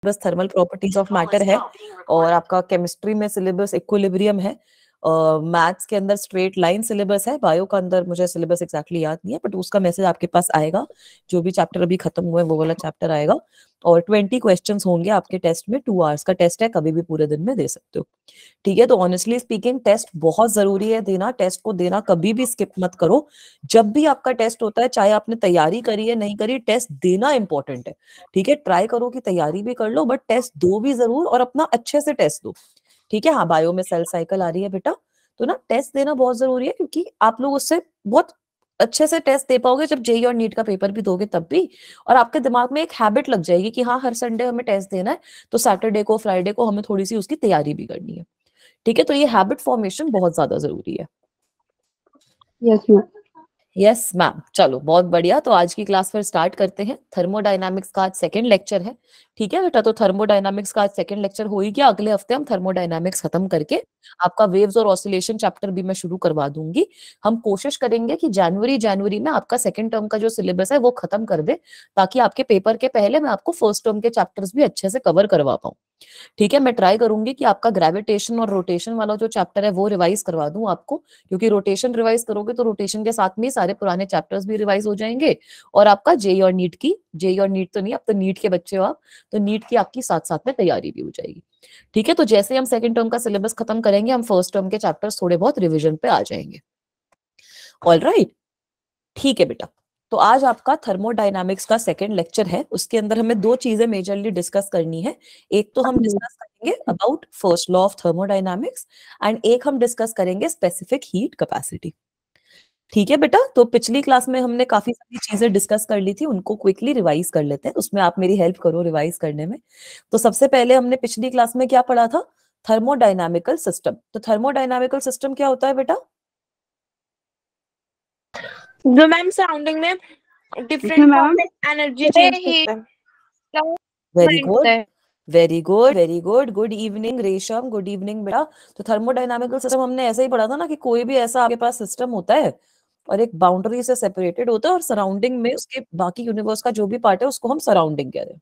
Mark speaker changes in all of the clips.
Speaker 1: बस thermal properties of matter है, और आपका केमिस्ट्री में सिलेबस इक्विलिब्रियम है, मैथ्स के अंदर स्ट्रेट लाइन सिलेबस है, बायो का अंदर मुझे सिलेबस एग्जैक्टली याद नहीं है, बट उसका मैसेज आपके पास आएगा, जो भी चैप्टर अभी खत्म हुए वो वाला चैप्टर आएगा। और 20 क्वेश्चंस होंगे आपके टेस्ट में, 2 आवर्स का टेस्ट है, कभी भी पूरे दिन में दे सकते हो। ठीक है, तो ऑनेस्टली स्पीकिंग टेस्ट बहुत जरूरी है देना, टेस्ट को देना कभी भी स्किप मत करो। जब भी आपका टेस्ट होता है, चाहे आपने तैयारी करी है नहीं करी, टेस्ट देना इंपॉर्टेंट है। ठीक है, ट्राई करो कि तैयारी भी कर लो, बट टेस्ट दो भी जरूर, और अपना अच्छे से टेस्ट दो। ठीक है, हाँ बायो में सेल साइकिल आ रही है बेटा, तो ना टेस्ट देना बहुत जरूरी है, क्योंकि आप लोग उससे बहुत अच्छे से टेस्ट दे पाओगे जब जेई और नीट का पेपर भी दोगे तब भी, और आपके दिमाग में एक हैबिट लग जाएगी कि हाँ हर संडे हमें टेस्ट देना है, तो सैटरडे को फ्राइडे को हमें थोड़ी सी उसकी तैयारी भी करनी है। ठीक है, तो ये हैबिट फॉर्मेशन बहुत ज्यादा जरूरी है।
Speaker 2: Yes ma'am.
Speaker 1: यस मैम, चलो बहुत बढ़िया। तो आज की क्लास फिर स्टार्ट करते हैं। थर्मोडायनामिक्स का आज सेकंड लेक्चर है। ठीक है बेटा, तो थर्मोडायनामिक्स का आज सेकंड लेक्चर हो ही गया, अगले हफ्ते हम थर्मोडायनामिक्स खत्म करके आपका वेव्स और ऑसिलेशन चैप्टर भी मैं शुरू करवा दूंगी। हम कोशिश करेंगे कि जनवरी में आपका सेकंड टर्म का जो सिलेबस है वो खत्म कर दे, ताकि आपके पेपर के पहले मैं आपको फर्स्ट टर्म के चैप्टर्स भी अच्छे से कवर करवा पाऊँ। ठीक है, मैं ट्राई करूंगी कि आपका ग्रेविटेशन और रोटेशन वाला जो चैप्टर है वो रिवाइज करवा दूं आपको, क्योंकि रोटेशन रिवाइज करोगे तो रोटेशन के साथ में सारे पुराने चैप्टर्स भी रिवाइज हो जाएंगे, और आपका जेई और नीट तो नहीं, अब तो नीट के बच्चे हो आप, तो नीट की आपकी साथ साथ में तैयारी भी हो जाएगी। ठीक है, तो जैसे हम सेकंड टर्म का सिलेबस खत्म करेंगे, हम फर्स्ट टर्म के चैप्टर्स थोड़े बहुत रिविजन पे आ जाएंगे। ऑल राइट, ठीक है बेटा। तो आज आपका थर्मोडायनामिक्स का सेकंड लेक्चर है, उसके अंदर हमें दो चीजें मेजरली डिस्कस करनी है। एक तो हम डिस्कस करेंगे about first law of thermodynamics, and एक हम डिस्कस करेंगे स्पेसिफिक हीट कैपेसिटी। ठीक है बेटा, तो पिछली क्लास में हमने काफी सारी चीजें डिस्कस कर ली थी, उनको क्विकली रिवाइज कर लेते हैं, उसमें आप मेरी हेल्प करो रिवाइज करने में। तो सबसे पहले हमने पिछली क्लास में क्या पढ़ा था? थर्मोडायनामिकल सिस्टम। तो थर्मोडायनामिकल सिस्टम क्या होता है बेटा?
Speaker 3: जो मैम सराउंडिंग में डिफरेंट एनर्जी चेंज करता है।
Speaker 1: Very good, very good, very good. Good evening रेशम, गुड इवनिंग बेटा। तो थर्मोडायनामिकल सिस्टम हमने ऐसे ही पढ़ा था ना, कि कोई भी ऐसा आपके पास सिस्टम होता है और एक बाउंड्री से सेपरेटेड होता है, और सराउंडिंग में उसके बाकी यूनिवर्स का जो भी पार्ट है उसको हम सराउंडिंग कह रहे हैं,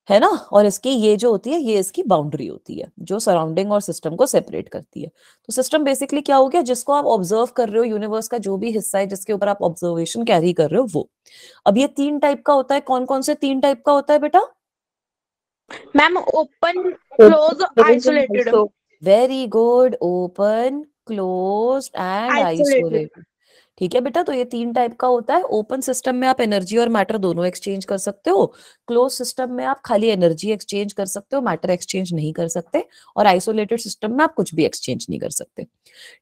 Speaker 1: है ना। और इसकी ये जो होती है, ये इसकी बाउंड्री होती है जो सराउंडिंग और सिस्टम को सेपरेट करती है। तो सिस्टम बेसिकली क्या हो गया? जिसको आप ऑब्जर्व कर रहे हो, यूनिवर्स का जो भी हिस्सा है जिसके ऊपर आप ऑब्जर्वेशन कैरी कर रहे हो, वो। अब ये 3 टाइप का होता है। कौन कौन से 3 टाइप का होता है बेटा?
Speaker 3: Ma'am open, close, isolated.
Speaker 1: Very good, open, closed end isolated. ठीक है बेटा, तो ये 3 टाइप का होता है। ओपन सिस्टम में आप एनर्जी और मैटर दोनों एक्सचेंज कर सकते हो। क्लोज सिस्टम में आप खाली एनर्जी एक्सचेंज कर सकते हो, मैटर एक्सचेंज नहीं कर सकते। और आइसोलेटेड सिस्टम में आप कुछ भी एक्सचेंज नहीं कर सकते।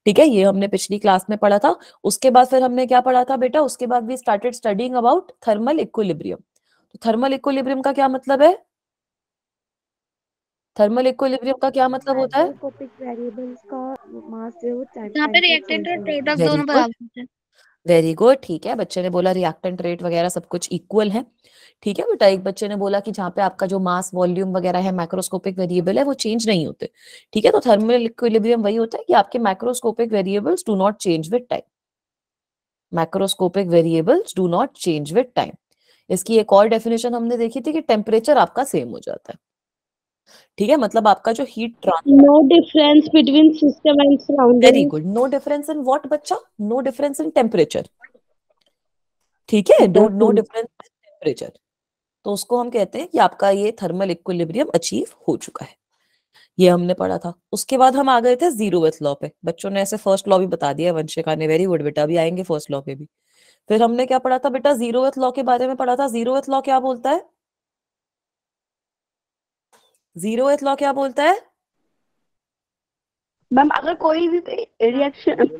Speaker 1: ठीक है, ये हमने पिछली क्लास में पढ़ा था। उसके बाद फिर हमने क्या पढ़ा था बेटा? उसके बाद we started studying about thermal equilibrium. तो थर्मल इक्विलिब्रियम का क्या मतलब है? थर्मल इक्विलिब्रियम का क्या मतलब होता है?
Speaker 2: वेरिएबल्स का मास जो है वो
Speaker 3: यहाँ पे रिएक्टेंट और प्रोडक्ट दोनों बराबर होते हैं।
Speaker 1: वेरी गुड, ठीक है। बच्चे ने बोला रिएक्टेंट रेट वगैरह सब कुछ इक्वल है। ठीक है बेटा, एक बच्चे ने बोला कि जहाँ पे आपका जो मास वॉल्यूम वगैरह है, मैक्रोस्कोपिक वेरिएबल है, वो चेंज नहीं होते। ठीक है, तो थर्मल इक्विलिब्रियम वही होता है कि आपके macroscopic variables do not change with time. Macroscopic variables do not change with time. इसकी एक और डेफिनेशन हमने देखी थी कि टेम्परेचर आपका सेम हो जाता है। ठीक है, मतलब आपका जो heat transfer,
Speaker 2: no difference between system and surrounding.
Speaker 1: Very good, no difference in what बच्चा? No difference in temperature. ठीक है, नो डिफरेंस इन टेम्परेचर, तो उसको हम कहते हैं कि आपका ये थर्मल इक्विलिब्रियम अचीव हो चुका है। ये हमने पढ़ा था। उसके बाद हम आ गए थे जीरोथ लॉ पे। बच्चों ने ऐसे फर्स्ट लॉ भी बता दिया वंशिका ने, वेरी गुड बेटा, अभी आएंगे फर्स्ट लॉ पे भी। फिर हमने क्या पढ़ा था बेटा? जीरोथ लॉ के बारे में पढ़ा था। जीरोथ लॉ क्या बोलता है? जीरोथ लॉ क्या बोलता है?
Speaker 2: मैम अगर कोई भी रिएक्शन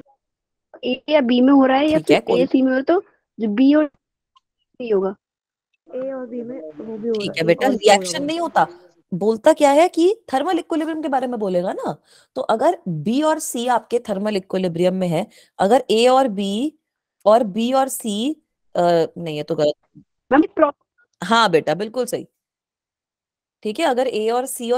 Speaker 2: ए या बी में हो रहा है, या
Speaker 1: ठीक है,
Speaker 2: फिर ए सी में हो, तो जो बी और सी होगा, ए और बी में वो भी हो रहा है।
Speaker 1: ठीक है बेटा, रिएक्शन नहीं होता। बोलता क्या है कि थर्मल इक्विलिब्रियम के बारे में बोलेगा ना। तो अगर बी और सी आपके थर्मल इक्विलिब्रियम में है, अगर ए और बी और सी नहीं, ये तो गलत।
Speaker 2: मैम
Speaker 1: हाँ बेटा, बिल्कुल सही। ठीक है, अगर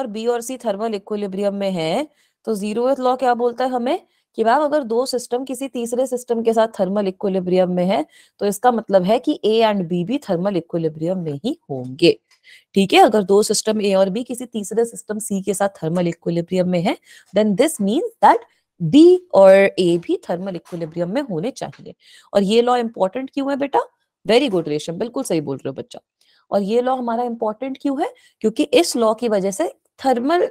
Speaker 1: बी और सी थर्मल इक्विलिब्रियम में है, तो जीरोथ लॉ क्या बोलता है हमें? कि मैम अगर दो सिस्टम किसी तीसरे सिस्टम के साथ थर्मल इक्विलिब्रियम में है, तो इसका मतलब है कि ए एंड बी भी थर्मल इक्विलिब्रियम में ही होंगे। ठीक है, अगर दो सिस्टम ए और बी किसी तीसरे सिस्टम सी के साथ थर्मल इक्विलिब्रियम में है, then this means that B और ए भी थर्मल इक्विलिब्रियम में होने चाहिए। और ये लॉ इंपॉर्टेंट क्यों है बेटा? वेरी गुड रेशम, बिल्कुल सही बोल रहे हो बच्चा। और ये लॉ हमारा इंपॉर्टेंट क्यों है? क्योंकि इस लॉ की वजह से थर्मल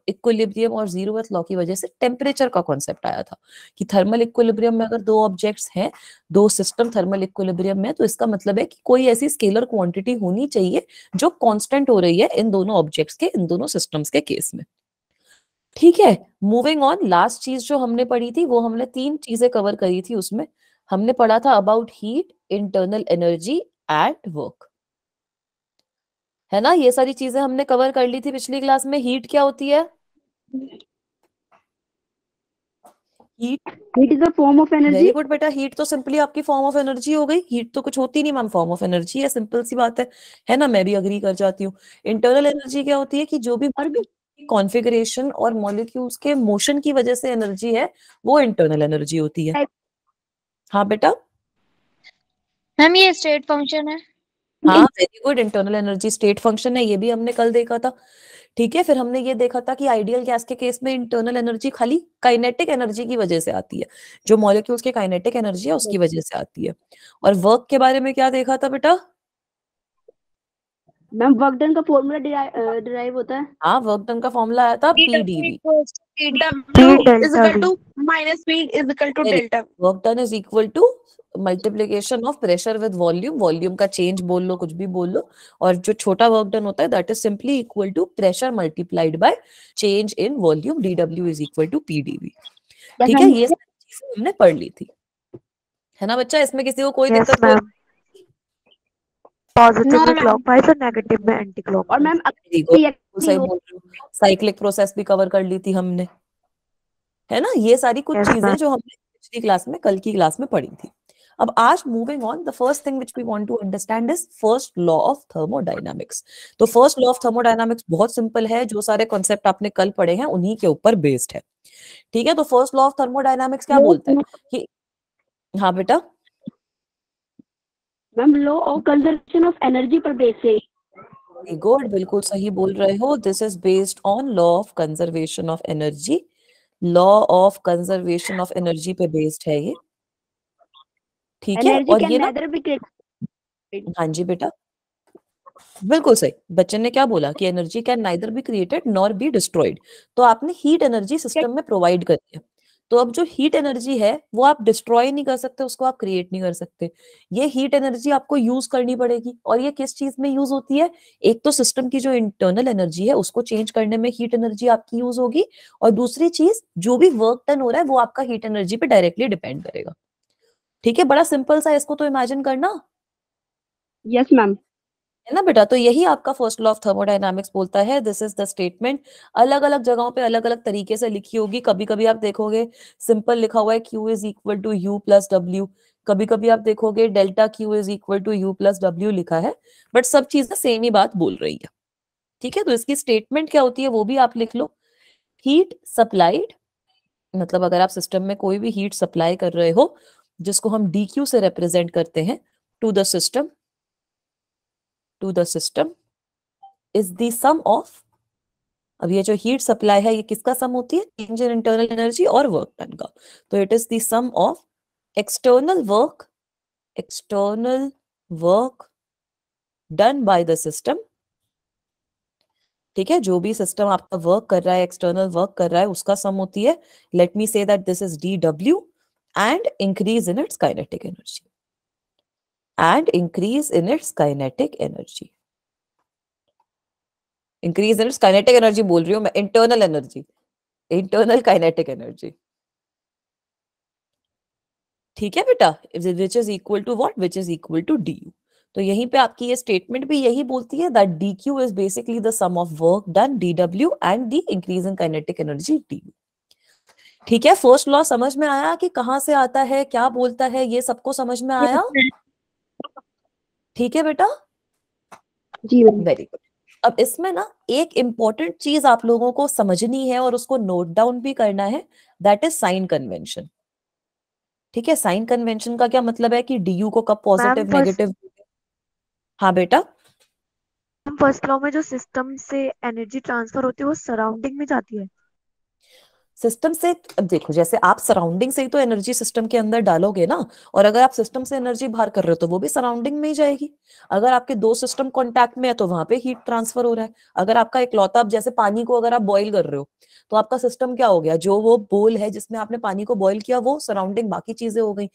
Speaker 1: इक्विलिब्रियम और जीरो अर्थ लॉ की वजह से टेम्परेचर का कॉन्सेप्ट आया था कि थर्मल इक्विलिब्रियम में अगर दो ऑब्जेक्ट्स हैं, दो सिस्टम थर्मल इक्विलिब्रियम में, तो इसका मतलब है कि कोई ऐसी स्केलर क्वांटिटी होनी चाहिए जो कांस्टेंट हो रही है इन दोनों ऑब्जेक्ट्स के, इन दोनों सिस्टम्स के केस में। ठीक है, मूविंग ऑन, लास्ट चीज जो हमने पढ़ी थी वो हमने 3 चीजें कवर करी थी। उसमें हमने पढ़ा था about heat, internal energy and work, है ना? ये सारी चीजें हमने कवर कर ली थी पिछली क्लास में। हीट क्या होती है?
Speaker 2: Heat is a form of energy.
Speaker 1: Very good बेटा, हीट तो सिंपली आपकी फॉर्म ऑफ एनर्जी हो गई। हीट तो कुछ होती नहीं मैम, फॉर्म ऑफ एनर्जी है, सिंपल सी बात है ना? मैं भी अग्री कर जाती हूँ। इंटरनल एनर्जी क्या होती है कि जो भी कॉन्फ़िगरेशन और मॉलिक्यूल्स के मोशन की वजह से एनर्जी है, वो इंटरनल एनर्जी होती है। हाँ बेटा,
Speaker 3: मैम ये स्टेट फंक्शन है।
Speaker 1: हाँ very good, internal energy state function है, ये भी हमने कल देखा था। ठीक है, फिर हमने ये देखा था कि आइडियल गैस के केस में इंटरनल एनर्जी खाली काइनेटिक एनर्जी की वजह से आती है, जो मॉलिक्यूल्स के काइनेटिक एनर्जी है उसकी वजह से आती है। और वर्क के बारे में क्या देखा था बेटा?
Speaker 2: मैम वर्क डन का फॉर्मूला डिराइव होता है।
Speaker 1: हाँ, वर्क डन का फॉर्मूला आया था PDV. Work done is equal to multiplication of pressure with volume, volume का चेंज बोल लो, कुछ भी बोल लो, और जो छोटा वर्क डन होता है that is simply equal to pressure multiplied by change in volume, DW is equal to PDV. ठीक है, ये सारी चीजें हमने पढ़ ली थी, है ना बच्चा? इसमें किसी को कोई दिक्कत हो?
Speaker 4: पॉजिटिव में क्लॉकवाइज और नेगेटिव में एंटी क्लॉकवाइज।
Speaker 2: और मैम
Speaker 1: सही बोल रही हूँ, साइक्लिक प्रोसेस भी कवर कर ली थी हमने, है ना? ये सारी कुछ चीजें जो हमने पिछली क्लास में, कल की क्लास में पढ़ी थी। अब आज moving on, the first thing which we want to understand is first law of thermodynamics. तो फर्स्ट लॉ ऑफ थर्मोडायनामिक्स बहुत सिंपल है, जो सारे कॉन्सेप्ट आपने कल पढ़े हैं उन्हीं के ऊपर बेस्ड है। ठीक है, तो फर्स्ट लॉ ऑफ थर्मोडायनामिक्स क्या बोलता है कि, हाँ बेटा,
Speaker 2: ma'am law of conservation of energy पर बेस्ड है।
Speaker 1: वेरी गुड, बिल्कुल सही बोल रहे हो। This is based on law of conservation of energy, law of conservation of energy पे बेस्ड है ये। ठीक है, और ये ना, हाँ जी बेटा, बिल्कुल सही। बच्चे ने क्या बोला कि energy can neither be created nor be destroyed. तो आपने हीट एनर्जी सिस्टम में प्रोवाइड करी है, तो अब जो हीट एनर्जी है वो आप डिस्ट्रॉय नहीं कर सकते, उसको आप क्रिएट नहीं कर सकते। ये हीट एनर्जी आपको यूज करनी पड़ेगी। और ये किस चीज में यूज होती है? एक तो सिस्टम की जो इंटरनल एनर्जी है उसको चेंज करने में हीट एनर्जी आपकी यूज होगी, और दूसरी चीज जो भी वर्क डन हो रहा है वो आपका हीट एनर्जी पे डायरेक्टली डिपेंड करेगा। ठीक है, बड़ा सिंपल सा, इसको तो इमेजिन करना।
Speaker 2: Yes ma'am.
Speaker 1: है ना बेटा? तो यही आपका फर्स्ट लॉ ऑफ थर्मोडायनामिक्स बोलता है। दिस इज द स्टेटमेंट, अलग अलग जगहों पे अलग अलग तरीके से लिखी होगी। कभी कभी आप देखोगे सिंपल लिखा हुआ है Q is equal to U plus W, कभी कभी आप देखोगे delta Q is equal to U plus W लिखा है, बट सब चीजें सेम ही बात बोल रही है। ठीक है, तो इसकी स्टेटमेंट क्या होती है वो भी आप लिख लो। हीट सप्लाइड, मतलब अगर आप सिस्टम में कोई भी हीट सप्लाई कर रहे हो जिसको हम DQ से रिप्रेजेंट करते हैं, to the system is the sum of, अब ये जो हीट सप्लाई है ये किसका सम होती है? चेंज इन इंटरनल एनर्जी और वर्क डन का। तो it is the sum of external work done by the system. ठीक है, जो भी सिस्टम आपका वर्क कर रहा है, एक्सटर्नल वर्क कर रहा है, उसका सम होती है, let me say that this is DW, and increase in its kinetic energy, increase in kinetic energy बोल रही हूँ मैं, इंटरनल काइनेटिक एनर्जी। ठीक है बेटा, which is equal to what? Which is equal to DU। तो यहीं पे आपकी ये स्टेटमेंट भी यही बोलती है that DQ is basically the sum of work done DW and the increase in kinetic energy DU। ठीक है, फर्स्ट लॉ समझ में आया कि कहां से आता है, क्या बोलता है, ये सबको समझ में आया? ठीक है बेटा,
Speaker 2: जी मैम।
Speaker 1: Very good. अब इसमें ना एक इंपॉर्टेंट चीज आप लोगों को समझनी है और उसको नोट डाउन भी करना है, दैट इज साइन कन्वेंशन। ठीक है, साइन कन्वेंशन का क्या मतलब है कि DU को कब पॉजिटिव नेगेटिव, हाँ बेटा,
Speaker 4: फर्स्ट लॉ में जो सिस्टम से एनर्जी ट्रांसफर होती है वो सराउंडिंग में जाती है।
Speaker 1: सिस्टम से, अब देखो जैसे आप सराउंडिंग से ही तो एनर्जी सिस्टम के अंदर डालोगे ना, और अगर आप सिस्टम से एनर्जी बाहर कर रहे हो तो वो भी सराउंडिंग में ही जाएगी। अगर आपके दो सिस्टम कांटेक्ट में है तो वहां पे हीट ट्रांसफर हो रहा है। अगर आपका इकलौता, अब जैसे पानी को अगर आप बॉईल कर रहे हो तो आपका सिस्टम क्या हो गया, जो वो बोल है जिसमें आपने पानी को बॉईल किया वो सराउंडिंग बाकी चीजें हो गई।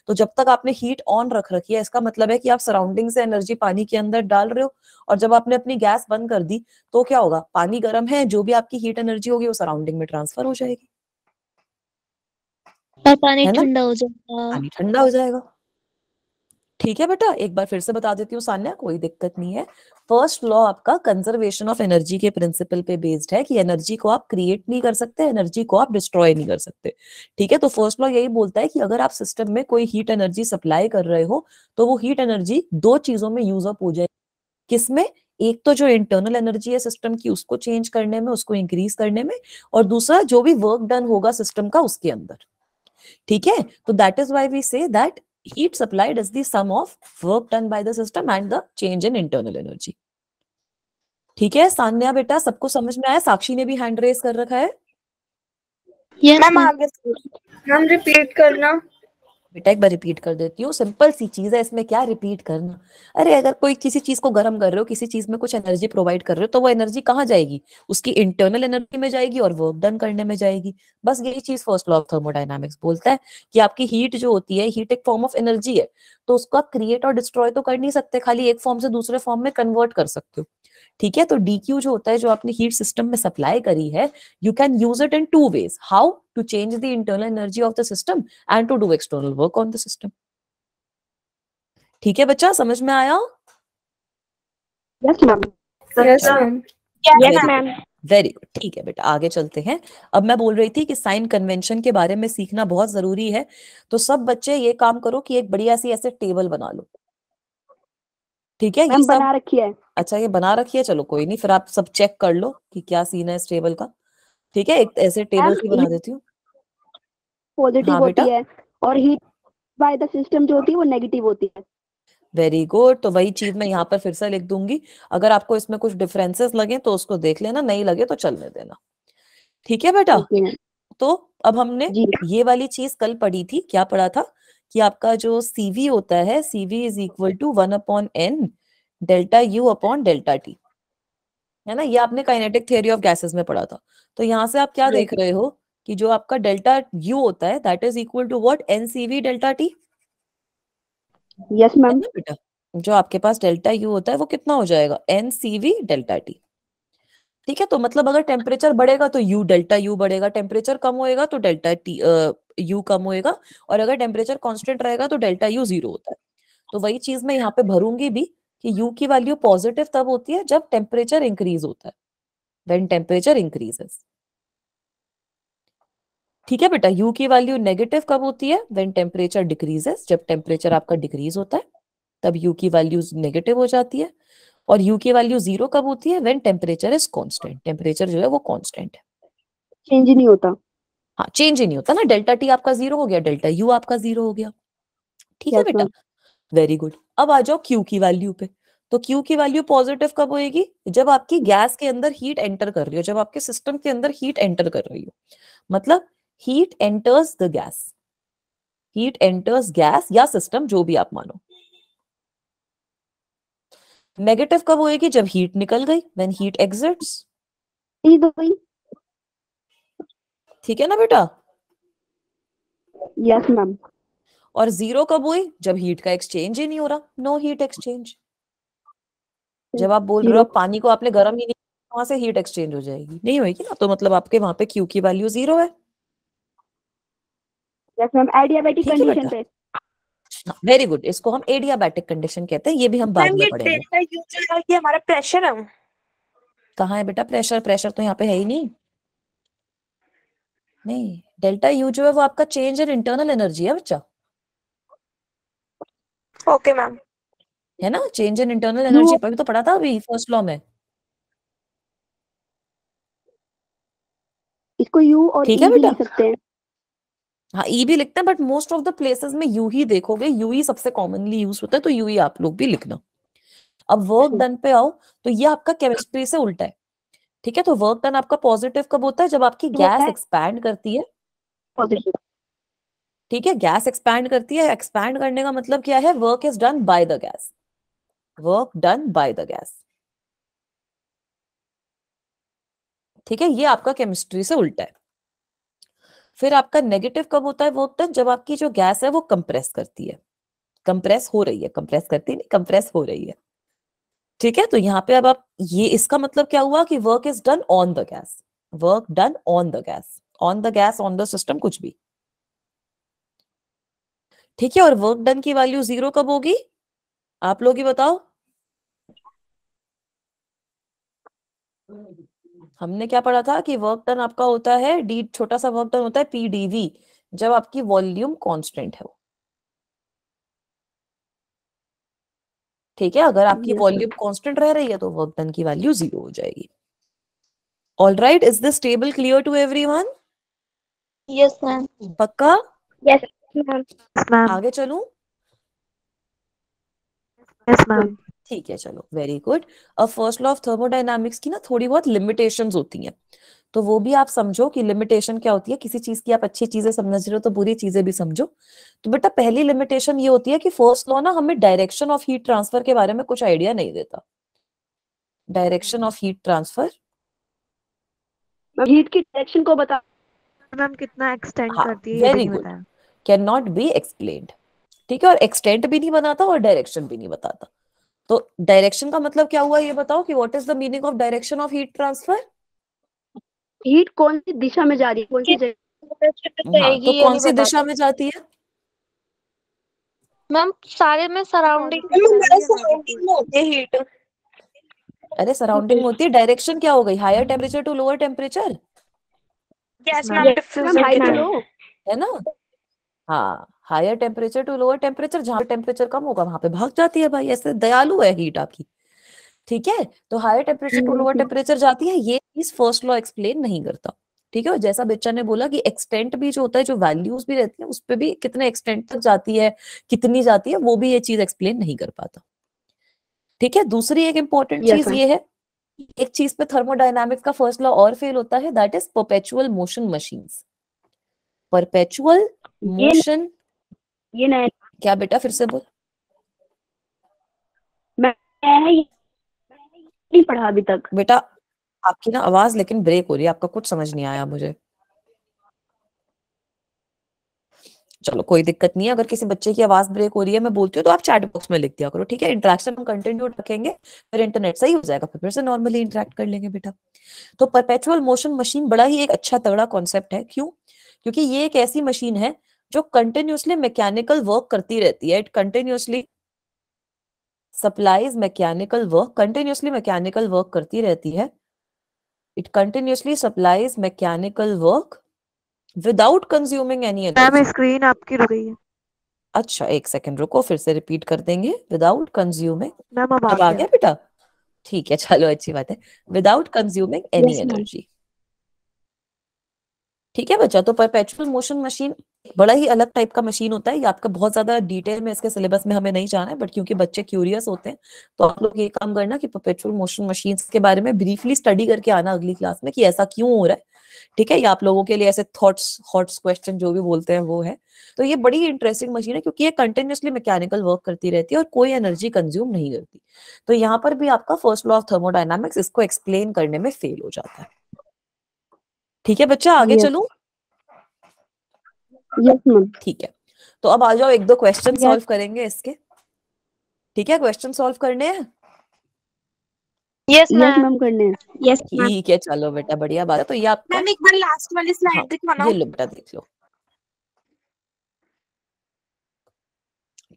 Speaker 1: तो जब तक आपने हीट ऑन रख रखी है इसका मतलब है कि आप सराउंडिंग से एनर्जी पानी के अंदर डाल रहे हो, और जब आपने अपनी गैस बंद कर दी तो क्या होगा, पानी गर्म है, जो भी आपकी हीट एनर्जी होगी वो सराउंडिंग में ट्रांसफर हो जाएगी,
Speaker 2: और पानी
Speaker 1: है ना,
Speaker 2: ठंडा हो जाएगा।
Speaker 1: पानी ठंडा हो जाएगा। ठीक है बेटा, एक बार फिर से बता देती हूँ सान्या, कोई दिक्कत नहीं है। फर्स्ट लॉ आपका कंजर्वेशन ऑफ एनर्जी के प्रिंसिपल पे बेस्ड है कि एनर्जी को आप क्रिएट नहीं कर सकते, एनर्जी को आप डिस्ट्रॉय नहीं कर सकते। ठीक है, तो फर्स्ट लॉ यही बोलता है कि अगर आप सिस्टम में कोई हीट एनर्जी सप्लाई कर रहे हो तो वो हीट एनर्जी दो चीजों में यूज अप हो जाए। किसमें, एक तो जो इंटरनल एनर्जी है सिस्टम की उसको चेंज करने में, उसको इंक्रीज करने में, और दूसरा जो भी वर्क डन होगा सिस्टम का उसके अंदर। ठीक है, तो that is why we say that heat supplied is the sum of work done by the system and the change in internal energy. ठीक है सान्या बेटा, सबको समझ में आया? साक्षी ने भी हैंड रेस कर रखा है।
Speaker 2: Yes
Speaker 3: ma'am
Speaker 2: ma'am.
Speaker 3: आगे मैम रिपीट करना।
Speaker 1: बेटा एक बार रिपीट कर देती हूँ, सिंपल सी चीज है, इसमें क्या रिपीट करना। अरे अगर कोई किसी चीज को गर्म कर रहे हो, किसी चीज में कुछ एनर्जी प्रोवाइड कर रहे हो, तो वो एनर्जी कहाँ जाएगी, उसकी इंटरनल एनर्जी में जाएगी और वर्क डन करने में जाएगी। बस यही चीज फर्स्ट लॉ ऑफ थर्मोडायनामिक्स बोलता है कि आपकी हीट जो होती है, हीट एक फॉर्म ऑफ एनर्जी है, तो उसको आप क्रिएट और डिस्ट्रॉय तो कर नहीं सकते, खाली एक फॉर्म से दूसरे फॉर्म में कन्वर्ट कर सकते हो। ठीक है, तो डीक्यू जो होता है, जो आपने हीट सिस्टम में सप्लाई करी है, you can use it in two ways, how to change the internal energy of the system and to do external work on the system. ठीक है बच्चा, समझ में आया?
Speaker 2: Yes ma'am.
Speaker 3: Yes ma'am.
Speaker 2: Yes ma'am.
Speaker 1: Very good, ठीक है बेटा, आगे चलते हैं। अब मैं बोल रही थी कि साइन कन्वेंशन के बारे में सीखना बहुत जरूरी है, तो सब बच्चे ये काम करो कि एक बढ़िया सी ऐसे टेबल बना लो। ठीक है, ये
Speaker 2: मैम
Speaker 1: सब
Speaker 2: बना रखी है।
Speaker 1: अच्छा ये बना रखी है, चलो कोई नहीं, फिर आप सब चेक कर लो कि क्या सीन है इस टेबल का। ठीक है, एक ऐसे टेबल
Speaker 2: मैम
Speaker 1: की बना देती हूँ।
Speaker 2: पॉजिटिव
Speaker 1: हाँ
Speaker 2: होती
Speaker 1: बेटा,
Speaker 2: है और हीट बाय द सिस्टम जो होती है वो नेगेटिव होती है।
Speaker 1: वेरी गुड, तो वही चीज मैं यहाँ पर फिर से लिख दूंगी। अगर आपको इसमें कुछ डिफरेंसेस लगे तो उसको देख लेना, नहीं लगे तो चलने देना। ठीक है बेटा,
Speaker 2: ओके मैम।
Speaker 1: तो अब हमने
Speaker 2: जी
Speaker 1: ये वाली चीज कल पढ़ी थी, क्या पढ़ा था कि आपका जो सीवी होता है, CV is equal to 1/n delta U upon delta T, है ना, ये आपने काइनेटिक थ्योरी ऑफ गैसेस में पढ़ा था। तो यहाँ से आप क्या देख रहे हो कि जो आपका डेल्टा यू होता है that is equal to what, n CV delta T,
Speaker 2: yes
Speaker 1: है
Speaker 2: मैम।
Speaker 1: ना बेटा। जो आपके पास डेल्टा यू होता है वो कितना हो जाएगा, एन सीवी डेल्टा टी। ठीक है, तो मतलब अगर टेम्परेचर बढ़ेगा तो यू डेल्टा यू बढ़ेगा, टेम्परेचर कम होएगा तो डेल्टा टी यू कम होएगा, और अगर टेम्परेचर कांस्टेंट रहेगा तो डेल्टा यू 0 होता है। तो वही चीज मैं यहाँ पे भरूंगी भी कि यू की वैल्यू पॉजिटिव तब होती है जब टेम्परेचर इंक्रीज होता है, व्हेन टेम्परेचर इंक्रीजेस। ठीक है बेटा, यू की वैल्यू नेगेटिव कब होती है, व्हेन टेम्परेचर डिक्रीजेस, जब टेम्परेचर आपका डिक्रीज होता है तब यू की वैल्यू नेगेटिव हो जाती है। और यू की वैल्यू 0 कब होती है, when temperature is constant, temperature जो है वो कांस्टेंट है।
Speaker 2: चेंज ही नहीं होता।
Speaker 1: हाँ, चेंज ही नहीं होता ना, डेल्टा टी आपका 0 हो गया, डेल्टा यू आपका 0 हो गया। ठीक है
Speaker 2: यस
Speaker 1: बेटा,
Speaker 2: मैम।
Speaker 1: Very good. अब आ जाओ क्यू की वैल्यू पे। तो क्यू की वैल्यू पॉजिटिव कब होएगी, जब आपकी गैस के अंदर हीट एंटर कर रही हो, जब आपके सिस्टम के अंदर हीट एंटर कर रही हो, मतलब heat enters the gas, heat enters gas या सिस्टम, जो भी आप मानो। नेगेटिव कब होएगी, जब हीट निकल गई, व्हेन हीट एग्जिट्स।
Speaker 2: ई दो ही।
Speaker 1: ठीक है ना बेटा।
Speaker 2: Yes ma'am.
Speaker 1: और 0 कब हुई, जब हीट का एक्सचेंज ही नहीं हो रहा, नो हीट एक्सचेंज। जब आप बोल रहे हो
Speaker 2: 0।
Speaker 1: पानी को आपने गर्म ही नहीं, वहां से हीट एक्सचेंज हो जाएगी, नहीं होगी ना, तो मतलब आपके वहां पे क्यू की वैल्यू 0 है।
Speaker 2: यस मैम, एडियाबैटिक
Speaker 1: ठीक है
Speaker 2: कंडीशन
Speaker 1: बेटा,
Speaker 2: पे।
Speaker 1: वेरी गुड, इसको हम एडियाबैटिक कंडीशन कहते हैं, ये भी हम बाद
Speaker 3: मैम
Speaker 1: में
Speaker 3: ये
Speaker 1: पढ़ेंगे।
Speaker 3: डेल्टा यू जो है ये हमारा प्रेशर है।
Speaker 1: कहाँ है बेटा प्रेशर, प्रेशर तो यहाँ पे है ही नहीं। नहीं, डेल्टा यू जो है वो आपका चेंज इन इंटरनल एनर्जी है बच्चा,
Speaker 3: ओके मैम।
Speaker 1: है ना, change in internal
Speaker 2: you
Speaker 1: energy पर भी तो पढ़ा था अभी फर्स्ट लॉ में।
Speaker 2: इसको यू और
Speaker 1: ठीक
Speaker 2: ई
Speaker 1: है
Speaker 2: भी
Speaker 1: बेटा,
Speaker 2: लिख सकते हैं।
Speaker 1: हाँ ई भी लिखते हैं, but most of the places में यू ही देखोगे, यू ही सबसे कॉमनली यूज होता है, तो यू ही आप लोग भी लिखना। अब वर्क डन पे आओ, तो ये आपका केमिस्ट्री से उल्टा है, ठीक है। तो वर्क डन आपका पॉजिटिव कब होता है? जब आपकी गैस एक्सपैंड करती है,
Speaker 2: पॉजिटिव।
Speaker 1: ठीक है, गैस एक्सपैंड करती है। एक्सपैंड करने का मतलब क्या है? Work is done by the gas, work done by the gas, ठीक है। ये आपका केमिस्ट्री से उल्टा है। फिर आपका नेगेटिव कब होता है वर्क डन? जब आपकी जो गैस है वो कंप्रेस करती है, कंप्रेस हो रही है, कंप्रेस करती नहीं, कंप्रेस हो रही है, ठीक है। तो यहाँ पे अब आप ये, इसका मतलब क्या हुआ कि work is done on the gas, work done on the gas, on the gas, on the system, कुछ भी, ठीक है। और वर्क डन की वैल्यू 0 कब होगी? आप लोग ही बताओ। हमने क्या पढ़ा था कि वर्क डन आपका होता है डी, छोटा सा वर्क डन होता है पीडीवी, जब आपकी वॉल्यूम कांस्टेंट है, ठीक है। अगर आपकी वॉल्यूम कांस्टेंट रह रही है तो वर्क डन की वैल्यू 0 हो जाएगी। All right, is this table clear to everyone?
Speaker 3: Yes ma'am.
Speaker 1: पक्का?
Speaker 2: Yes
Speaker 4: ma'am.
Speaker 1: आगे चलूं?
Speaker 4: Yes ma'am.
Speaker 1: ठीक है, चलो, वेरी गुड। अब फर्स्ट लॉ ऑफ थर्मोडायनामिक्स की ना थोड़ी बहुत लिमिटेशंस होती हैं, तो वो भी आप समझो कि लिमिटेशन क्या होती है। किसी चीज की आप अच्छी चीजें समझ रहे हो तो बुरी चीजें भी समझो। तो बेटा पहली लिमिटेशन ये होती है कि फर्स्ट लॉ ना हमें डायरेक्शन ऑफ हीट ट्रांसफर के बारे में कुछ आइडिया नहीं देता। Direction of heat transfer,
Speaker 2: heat की डायरेक्शन को बता।
Speaker 4: मैम कितना एक्सटेंड
Speaker 1: हाँ,
Speaker 4: करती है ये भी
Speaker 1: वेरी
Speaker 4: नहीं
Speaker 1: गुड,
Speaker 4: बताया।
Speaker 1: कैन नॉट बी एक्सप्लेन्ड, ठीक है। और एक्सटेंट भी नहीं बनाता और डायरेक्शन भी नहीं बताता। तो डायरेक्शन का मतलब क्या हुआ ये बताओ कि what is the meaning of direction of heat transfer?
Speaker 2: Heat कौन सी दिशा में जा रही है, कौन सी जगह।
Speaker 1: हाँ, तो कौन सी दिशा में जाती है?
Speaker 3: मैम सारे में सराउंडिंग में होती है हीट।
Speaker 1: अरे सराउंडिंग में होती है। डायरेक्शन क्या हो गई? Higher temperature to lower temperature,
Speaker 3: yes
Speaker 4: ma'am.
Speaker 3: Ma'am, diffusion
Speaker 2: high
Speaker 3: की
Speaker 2: टू
Speaker 3: तरह।
Speaker 2: लो।
Speaker 1: है ना? हाँ, higher temperature to lower temperature, जहां टेम्परेचर कम होगा वहां पे भाग जाती है भाई। ऐसे दयालु है हीट आपकी, ठीक है। तो higher temperature to lower temperature जाती है, ये चीज फर्स्ट लॉ एक्सप्लेन नहीं करता, ठीक है। और जैसा बच्चा ने बोला कि एक्सटेंट भी जो होता है, जो वैल्यूज भी रहती है उस पे भी कितने एक्सटेंट तक जाती है, कितनी जाती है, वो भी ये चीज एक्सप्लेन नहीं कर पाता, ठीक है। दूसरी एक इंपॉर्टेंट चीज ये है, एक चीज पे थर्मोडायनामिक्स का फर्स्ट लॉ और फेल होता है, that is perpetual motion machines. Perpetual motion,
Speaker 2: ये नया
Speaker 1: क्या बेटा फिर से बोल?
Speaker 2: नहीं पढ़ा अभी तक।
Speaker 1: बेटा आपकी ना आवाज लेकिन ब्रेक हो रही है, आपका कुछ समझ नहीं आया मुझे। चलो कोई दिक्कत नहीं है, अगर किसी बच्चे की आवाज ब्रेक हो रही है मैं बोलती हूँ तो आप चैट बॉक्स में लिख दिया करो, ठीक है। इंटरेक्शन हम कंटिन्यू रखेंगे, फिर इंटरनेट सही हो जाएगा, फिर से नॉर्मली इंटरेक्ट कर लेंगे बेटा। तो परपेचुअल मोशन मशीन बड़ा ही एक अच्छा तगड़ा कॉन्सेप्ट है। क्यों? क्योंकि ये एक ऐसी मशीन है जो कंटिन्यूअसली मैकेनिकल वर्क करती रहती है। It continuously supplies mechanical work, continuously mechanical work करती रहती है। It continuously supplies mechanical work without consuming any
Speaker 4: ma'am
Speaker 1: energy.
Speaker 4: Screen आपकी रुक गई है।
Speaker 1: अच्छा एक सेकंड रुको, फिर से रिपीट कर देंगे। विदाउट कंज्यूमिंग,
Speaker 4: मैम अब
Speaker 1: अब
Speaker 4: आ
Speaker 1: आ
Speaker 4: गया।
Speaker 1: गया बेटा? ठीक है, चलो अच्छी बात है। विदाउट कंज्यूमिंग एनी एनर्जी, ठीक है बच्चा। तो परपेचुअल मोशन मशीन बड़ा ही अलग टाइप का मशीन होता है। ये आपका बहुत ज्यादा डिटेल में इसके सिलेबस में हमें नहीं जाना है, बट क्योंकि बच्चे क्यूरियस होते हैं तो आप लोग ये काम करना कि परपेचुअल मोशन मशीन्स के बारे में ब्रीफली स्टडी करके आना अगली क्लास में कि ऐसा क्यों हो रहा है, ठीक है। ये आप लोगों के लिए ऐसे थॉट्स हॉट्स क्वेश्चन जो भी बोलते हैं वो है। तो ये बड़ी इंटरेस्टिंग मशीन है क्योंकि ये कंटिन्यूअसली मैकेनिकल वर्क करती रहती है और कोई एनर्जी कंज्यूम नहीं करती। तो यहाँ पर भी आपका फर्स्ट लॉ ऑफ थर्मोडायनामिक्स इसको एक्सप्लेन करने में फेल हो जाता है, ठीक है बच्चा। आगे चलूं?
Speaker 2: Yes ma'am.
Speaker 1: ठीक है, तो अब आ जाओ, एक दो क्वेश्चन सॉल्व करेंगे इसके, ठीक है। क्वेश्चन सॉल्व करने हैं?
Speaker 3: Yes ma'am.
Speaker 2: मैम करने हैं। Yes ma'am.
Speaker 1: ठीक है, चलो बेटा, बढ़िया बात है। तो ये आपका,
Speaker 3: मैम एक बार लास्ट वाली
Speaker 1: हाँ,
Speaker 3: स्लाइड दिखाना।
Speaker 1: ये लो बेटा देख लो,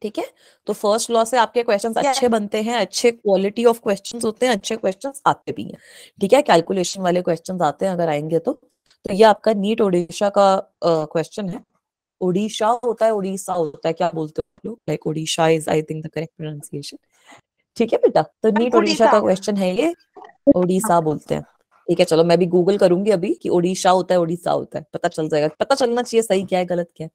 Speaker 1: ठीक है। तो फर्स्ट लॉ से आपके क्वेश्चंस अच्छे बनते हैं, अच्छे क्वालिटी ऑफ क्वेश्चंस होते हैं, अच्छे क्वेश्चंस आते भी हैं, ठीक है। कैलकुलेशन वाले क्वेश्चंस आते हैं अगर आएंगे तो ये आपका नीट ओडिशा का क्वेश्चन है। ओडिशा होता है, उड़ीसा होता है, क्या बोलते हो लोग? Like Odisha is I think the correct pronunciation, ठीक है बेटा। तो नीट ओडिशा का क्वेश्चन है ये, ओडिशा बोलते हैं, ठीक है। चलो मैं भी गूगल करूंगी अभी कि ओडिशा होता है ओडिशा होता है, पता चल जाएगा, पता चलना चाहिए सही क्या है गलत क्या है,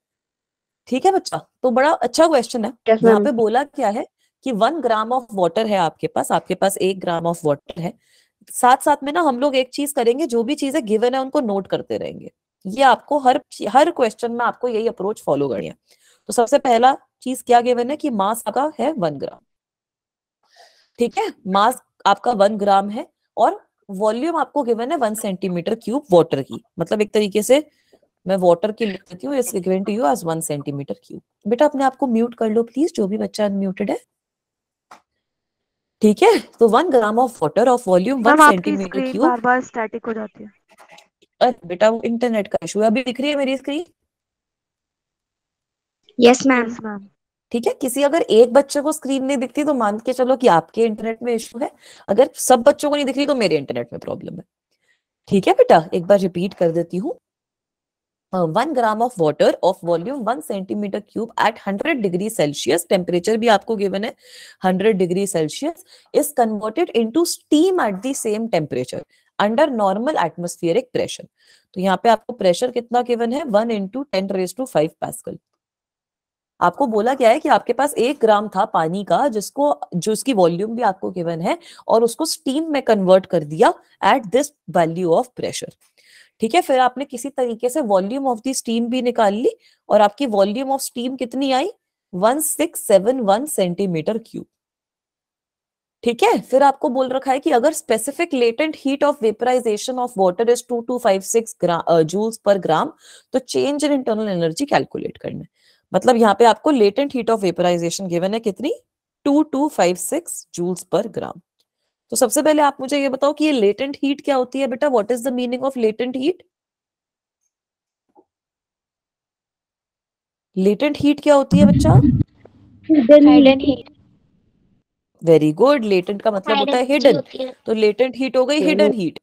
Speaker 1: ठीक है बच्चा। तो बड़ा अच्छा क्वेश्चन है।
Speaker 2: Yes,
Speaker 1: यहाँ
Speaker 2: ma'am.
Speaker 1: पे बोला क्या है कि 1 ग्राम ऑफ वाटर है आपके पास 1 ग्राम ऑफ वाटर है। साथ साथ में ना हम लोग एक चीज करेंगे, जो भी चीजें गिवन है उनको नोट करते रहेंगे। ये आपको हर क्वेश्चन में आपको यही अप्रोच फॉलो करनी है। तो सबसे पहला चीज क्या गिवन है कि मास का है 1 ग्राम। ठीक है, मास आपका 1 ग्राम है और वॉल्यूम आपको गिवन है 1 सेंटीमीटर क्यूब वाटर की। मतलब एक तरीके से मैं वाटर की लिख देती हूँ, it's given to you as 1 centimetre cube. बेटा अपने आप को म्यूट कर लो प्लीज, जो भी बच्चा अनम्यूटेड है। ठीक है, तो 1 gram of water of volume 1
Speaker 4: ma'am आपकी
Speaker 1: सेंटीमीटर
Speaker 4: स्क्रीन
Speaker 1: क्यूब।
Speaker 4: बार बार स्टैटिक हो जाती है।
Speaker 1: अरे बेटा वो इंटरनेट का इशू है। अभी दिख रही है मेरी screen?
Speaker 3: Yes ma'am.
Speaker 4: Yes ma'am.
Speaker 1: ठीक है, किसी अगर एक बच्चे को स्क्रीन नहीं दिखती तो मान के चलो कि आपके इंटरनेट में इशू है, अगर सब बच्चों को नहीं दिख रही तो मेरे इंटरनेट में प्रॉब्लम है। ठीक है बेटा, एक बार रिपीट कर देती हूँ। 1 gram of water of volume 1 centimetre cube at 100 degree Celsius, temperature भी आपको गिवन है 100 degree Celsius, is converted into steam at the same temperature under normal atmospheric pressure. तो यहाँ पे आपको प्रेशर कितना गिवन है 1 × 10⁵ पास्कल। आपको बोला गया है कि आपके पास 1 ग्राम था पानी का, जो उसकी वॉल्यूम भी आपको गिवन है, और उसको स्टीम में कन्वर्ट कर दिया at this value of pressure. ठीक है, फिर आपने किसी तरीके से वॉल्यूम ऑफ द स्टीम भी निकाल ली और आपकी वॉल्यूम ऑफ स्टीम कितनी आई 1671 सेंटीमीटर क्यूब। ठीक है, फिर आपको बोल रखा है कि अगर specific latent heat of vaporisation of water is 2256 joules per gram, तो change in internal energy calculate करना है। मतलब यहाँ पे आपको latent heat of vaporisation given है कितनी 2256 जूल्स पर ग्राम। तो सबसे पहले आप मुझे ये बताओ कि ये लेटेंट हीट क्या होती है बेटा, what is the meaning of latent heat? Latent heat क्या होती है बच्चा?
Speaker 3: Hidden heat.
Speaker 1: Very good, latent का मतलब होता है हिडन, तो लेटेंट हीट हो गई हिडन हीट,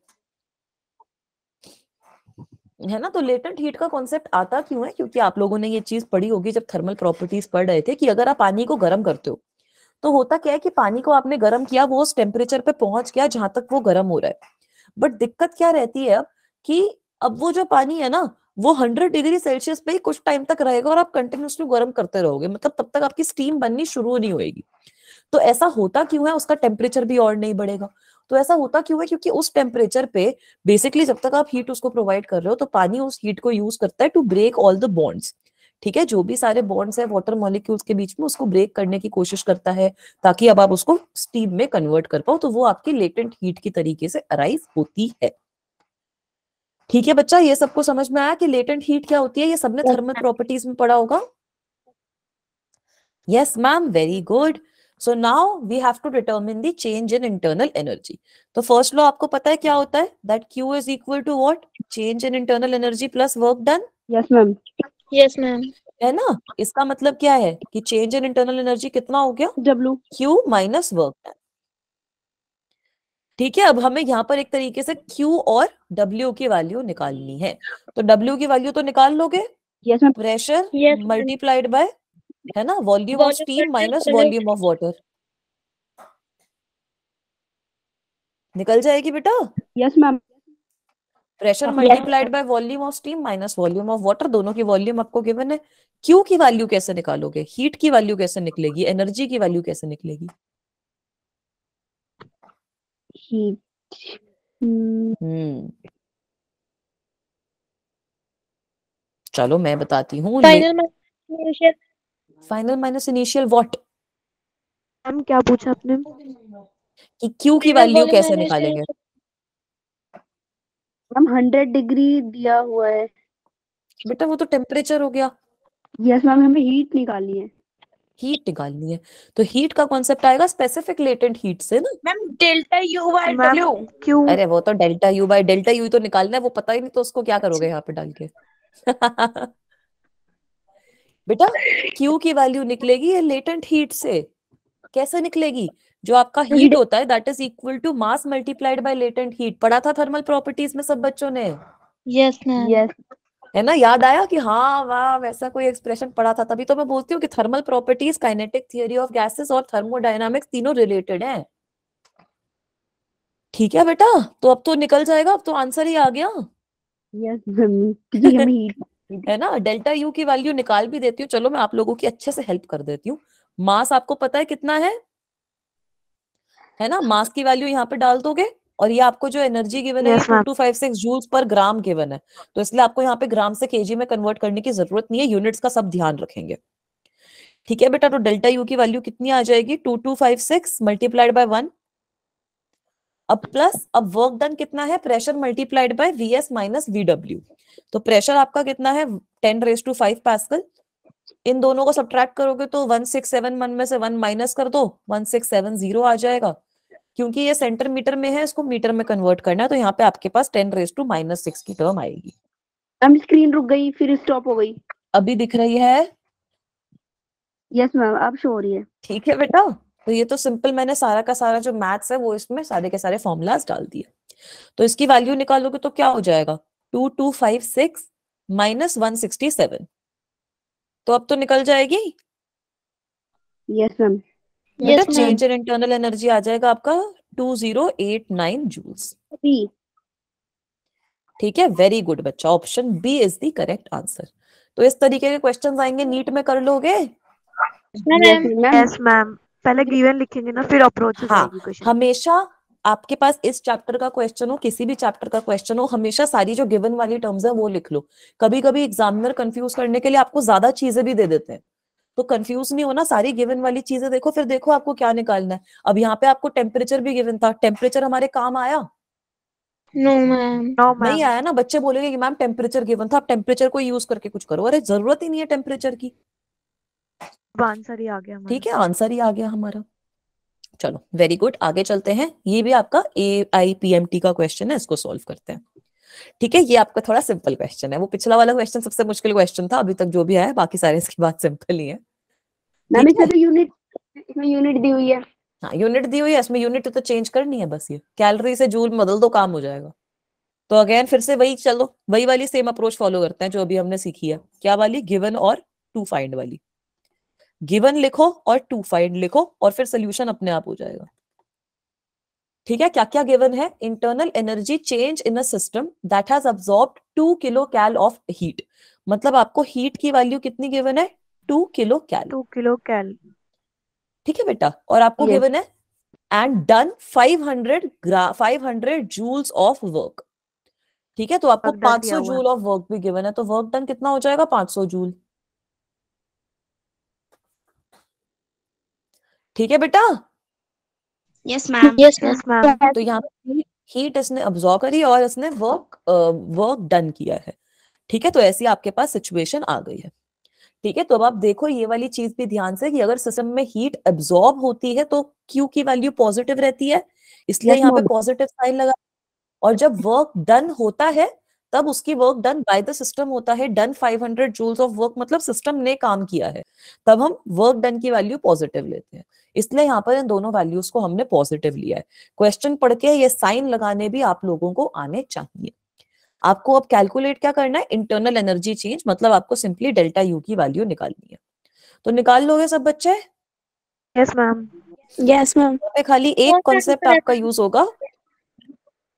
Speaker 1: है ना। तो लेटेंट हीट का कॉन्सेप्ट आता क्यों है? क्योंकि आप लोगों ने ये चीज पढ़ी होगी जब थर्मल प्रॉपर्टीज पढ़ रहे थे कि अगर आप पानी को गर्म करते हो तो होता क्या है कि पानी को आपने गर्म किया, वो उस टेम्परेचर पे पहुंच गया जहां तक वो गर्म हो रहा है। बट दिक्कत क्या रहती है अब कि अब वो जो पानी है ना वो 100 डिग्री सेल्सियस पे ही कुछ टाइम तक रहेगा और आप कंटिन्यूसली गर्म करते रहोगे, मतलब तब तक आपकी स्टीम बननी शुरू नहीं होगी। तो ऐसा होता क्यों है? उसका टेम्परेचर भी और नहीं बढ़ेगा। तो ऐसा होता क्यों है? क्योंकि उस टेम्परेचर पे बेसिकली जब तक आप हीट उसको प्रोवाइड कर रहे हो तो पानी उस हीट को यूज करता है to break all the bonds. ठीक है, जो भी सारे बॉन्ड्स है वाटर मॉलिक्यूल्स के बीच में उसको ब्रेक करने की कोशिश करता है ताकि अब आप उसको स्टीम में कन्वर्ट कर पाओ, तो वो आपकी लेटेंट हीट की तरीके से अराइज होती है। ठीक है बच्चा, ये सबको समझ में आया कि लेटेंट हीट क्या होती है? ये सबने थर्मल प्रॉपर्टीज में पढ़ा होगा। Yes ma'am, very good. So now we have to determine the change in internal energy. तो फर्स्ट लॉ आपको पता है क्या होता है? That Q is equal to what? Change in internal energy plus work done.
Speaker 2: Yes ma'am.
Speaker 3: Yes ma'am.
Speaker 1: है ना, इसका मतलब क्या है कि चेंज इन इंटरनल एनर्जी कितना हो गया?
Speaker 2: W।
Speaker 1: Q minus work done. ठीक है, अब हमें यहाँ पर एक तरीके से Q और W की वैल्यू निकालनी है। तो W की वैल्यू तो निकाल लोगे,
Speaker 2: yes ma'am.
Speaker 1: Pressure
Speaker 3: Yes, ma'am.
Speaker 1: Multiplied by, है ना, volume of steam minus volume of water, निकल जाएगी बेटा।
Speaker 2: Yes ma'am.
Speaker 1: Pressure multiplied by volume of steam minus volume of water, दोनों की वॉल्यूम आपको गिवन है। क्यू की वैल्यू कैसे निकालोगे? हीट की वैल्यू कैसे निकलेगी? एनर्जी की वैल्यू कैसे निकलेगी?
Speaker 2: हीट।
Speaker 1: चलो मैं बताती हूँ। Final minus initial what?
Speaker 4: Ma'am क्या पूछा आपने?
Speaker 1: कि क्यू की वैल्यू कैसे निकालेंगे?
Speaker 2: मैम 100 डिग्री दिया हुआ है।
Speaker 1: बेटा वो तो टेम्परेचर हो गया।
Speaker 2: यस मैम, हमें हीट निकालनी है।
Speaker 1: हीट निकालनी है तो हीट का कॉन्सेप्ट आएगा स्पेसिफिक लेटेंट हीट से ना।
Speaker 3: Ma'am delta U by
Speaker 4: ma'am
Speaker 3: W.
Speaker 4: क्यों?
Speaker 1: अरे वो तो delta U by delta U तो निकालना है, वो पता ही नहीं तो उसको क्या करोगे यहाँ पे डाल के? बेटा क्यू की वैल्यू निकलेगी ये लेटेंट हीट से। कैसे निकलेगी? जो आपका हीट होता है that is equal to mass multiplied by latent heat. पढ़ा था थर्मल प्रॉपर्टीज में सब बच्चों ने,
Speaker 3: यस मैम।
Speaker 2: यस।
Speaker 1: है ना? याद आया कि हाँ वाह वैसा कोई एक्सप्रेशन पढ़ा था? तभी तो मैं बोलती हूँ कि thermal properties, kinetic theory of gases और थर्मोडायनामिक्स तीनों रिलेटेड हैं। ठीक है बेटा, तो अब तो निकल जाएगा, अब तो आंसर ही आ गया।
Speaker 2: यस मैम, क्योंकि हमें हीट
Speaker 1: है ना, डेल्टा यू की वैल्यू निकाल भी देती हूँ। चलो मैं आप लोगों की अच्छे से हेल्प कर देती हूँ। मास आपको पता है कितना है? है ना, मास की वैल्यू यहाँ पे डाल दोगे और ये आपको जो एनर्जी गिवन है ये
Speaker 4: Yes, ma'am.
Speaker 1: 2256 जूल्स पर ग्राम गिवन है, तो इसलिए आपको यहाँ पे ग्राम से केजी में कन्वर्ट करने की जरूरत नहीं है, यूनिट्स का सब ध्यान रखेंगे। ठीक है बेटा, तो डेल्टा यू की वैल्यू कितनी आ जाएगी, 2256 मल्टीप्लाइड बाय 1, अब प्लस, अब वर्क डन कितना है, pressure multiplied by VS minus VW, तो प्रेशर आपका कितना है 10⁵ पास्कल, इन दोनों को सब्ट्रैक्ट करोगे तो 1671 में से 1 माइनस कर दो, 1670 आ जाएगा, क्योंकि ये सेंटर मीटर में है, इसको मीटर में कन्वर्ट करना है, तो यहाँ पे आपके पास 10⁻⁻⁶ की टर्म आएगी।
Speaker 2: मैम स्क्रीन रुक गई फिर स्टॉप हो गई।
Speaker 1: अभी दिख रही है?
Speaker 2: यस मैम अब शो हो रही है।
Speaker 1: ठीक है बेटा, तो ये तो सिंपल, मैंने सारा का सारा जो मैथ्स है वो इसमें सारे के सारे फॉर्मूलाज डाल दिए, तो इसकी वैल्यू निकालोगे तो क्या हो जाएगा 2256 माइनस 167, तो अब तो निकल जाएगी।
Speaker 2: Yes ma'am.
Speaker 1: बेटा चेंज इन इंटरनल एनर्जी आ जाएगा आपका 2089 जूल्स। ठीक है, वेरी गुड बच्चा, option B is the correct answer. तो इस तरीके के क्वेश्चंस आएंगे, नीट में कर लोगे?
Speaker 4: Yes, ma'am. पहले गिवन लिखेंगे ना, फिर अप्रोच हो
Speaker 1: हाँ,
Speaker 4: जाएगी क्वेश्चन।
Speaker 1: हमेशा आपके पास इस चैप्टर का क्वेश्चन हो, किसी भी चैप्टर का क्वेश्चन हो, हमेशा सारी जो गिवन वाली टर्म्स है वो लिख लो। कभी कभी एग्जामिनर कंफ्यूज करने के लिए आपको ज्यादा चीजें भी दे देते हैं, तो कंफ्यूज नहीं होना, सारी गिवन वाली चीजें देखो, फिर देखो आपको क्या निकालना है। अब यहाँ पे आपको टेम्परेचर भी गिवन था, टेम्परेचर हमारे काम आया?
Speaker 3: No, ma'am.
Speaker 4: No,
Speaker 1: नहीं
Speaker 4: ma'am.
Speaker 1: आया ना, बच्चे बोलेंगे कि मैम टेम्परेचर गिवन था, आप टेम्परेचर को यूज करके कुछ करो, अरे जरूरत ही नहीं है टेम्परेचर की।
Speaker 4: आंसर ही आ गया हमारा।
Speaker 1: ठीक है, आंसर ही आ गया हमारा। चलो वेरी गुड, आगे चलते हैं, ये भी आपका AIPMT का क्वेश्चन है, इसको सॉल्व करते हैं। ठीक है, ये आपका थोड़ा सिंपल क्वेश्चन है, वो पिछला वाला क्वेश्चन सबसे मुश्किल क्वेश्चन था अभी तक जो भी है, बाकी सारे इसकी बात सिंपल ही है।
Speaker 2: मैम इसमें तो यूनिट दी हुई है।
Speaker 1: हाँ यूनिट दी हुई है, इसमें यूनिट तो चेंज करनी है बस, ये कैलोरी से जूल बदल दो काम हो जाएगा। तो अगेन फिर से वही, चलो वही वाली सेम अप्रोच फॉलो करते हैं जो अभी हमने सीखी है। क्या वाली? गिवन और टू फाइंड वाली। गिवन लिखो और टू फाइंड लिखो और फिर सोल्यूशन अपने आप हो जाएगा। ठीक है, क्या क्या गिवन है? Internal energy change in a system that has absorbed 2 kilo cal of heat, मतलब आपको हीट की वैल्यू कितनी गिवन है? 2 किलो कैल।
Speaker 4: 2 किलो कैल।
Speaker 1: ठीक है बेटा, और आपको
Speaker 2: Yes.
Speaker 1: गिवन है and done 500 joules of work. ठीक है, तो आपको
Speaker 4: Work done
Speaker 1: 500
Speaker 4: दिया हुआ है।
Speaker 1: जूल ऑफ वर्क भी गिवन है, तो वर्क डन कितना हो जाएगा? 500 जूल। ठीक है बेटा,
Speaker 3: Yes, ma'am.
Speaker 4: Yes, ma'am.
Speaker 1: तो यहाँ पे हीट इसने अब्सॉर्ब करी और इसने वर्क डन किया है। ठीक है, तो ऐसी आपके पास सिचुएशन आ गई है। ठीक है, तो अब आप देखो ये वाली चीज भी ध्यान से कि अगर सिस्टम में हीट एब्सॉर्ब होती है तो क्यू की वैल्यू पॉजिटिव रहती है, इसलिए
Speaker 2: Yes,
Speaker 1: यहाँ पे
Speaker 2: ma'am.
Speaker 1: पॉजिटिव साइन लगा, और जब वर्क डन होता है तब उसकी work done by the system होता है, डन 500 जूल्स ऑफ वर्क, मतलब सिस्टम ने काम किया है, तब हम वर्क डन की वैल्यू पॉजिटिव लेते हैं, इसलिए यहाँ पर इन दोनों वैल्यूज को हमने पॉजिटिव लिया है। क्वेश्चन पढ़ के ये साइन लगाने भी आप लोगों को आने चाहिए। आपको अब कैलकुलेट क्या करना है? इंटरनल एनर्जी चेंज, मतलब आपको सिंपली डेल्टा यू की वैल्यू निकालनी है। तो निकाल लोगे सब बच्चे?
Speaker 4: Yes, ma'am.
Speaker 3: Yes, ma'am.
Speaker 1: पे खाली एक कॉन्सेप्ट आपका यूज होगा।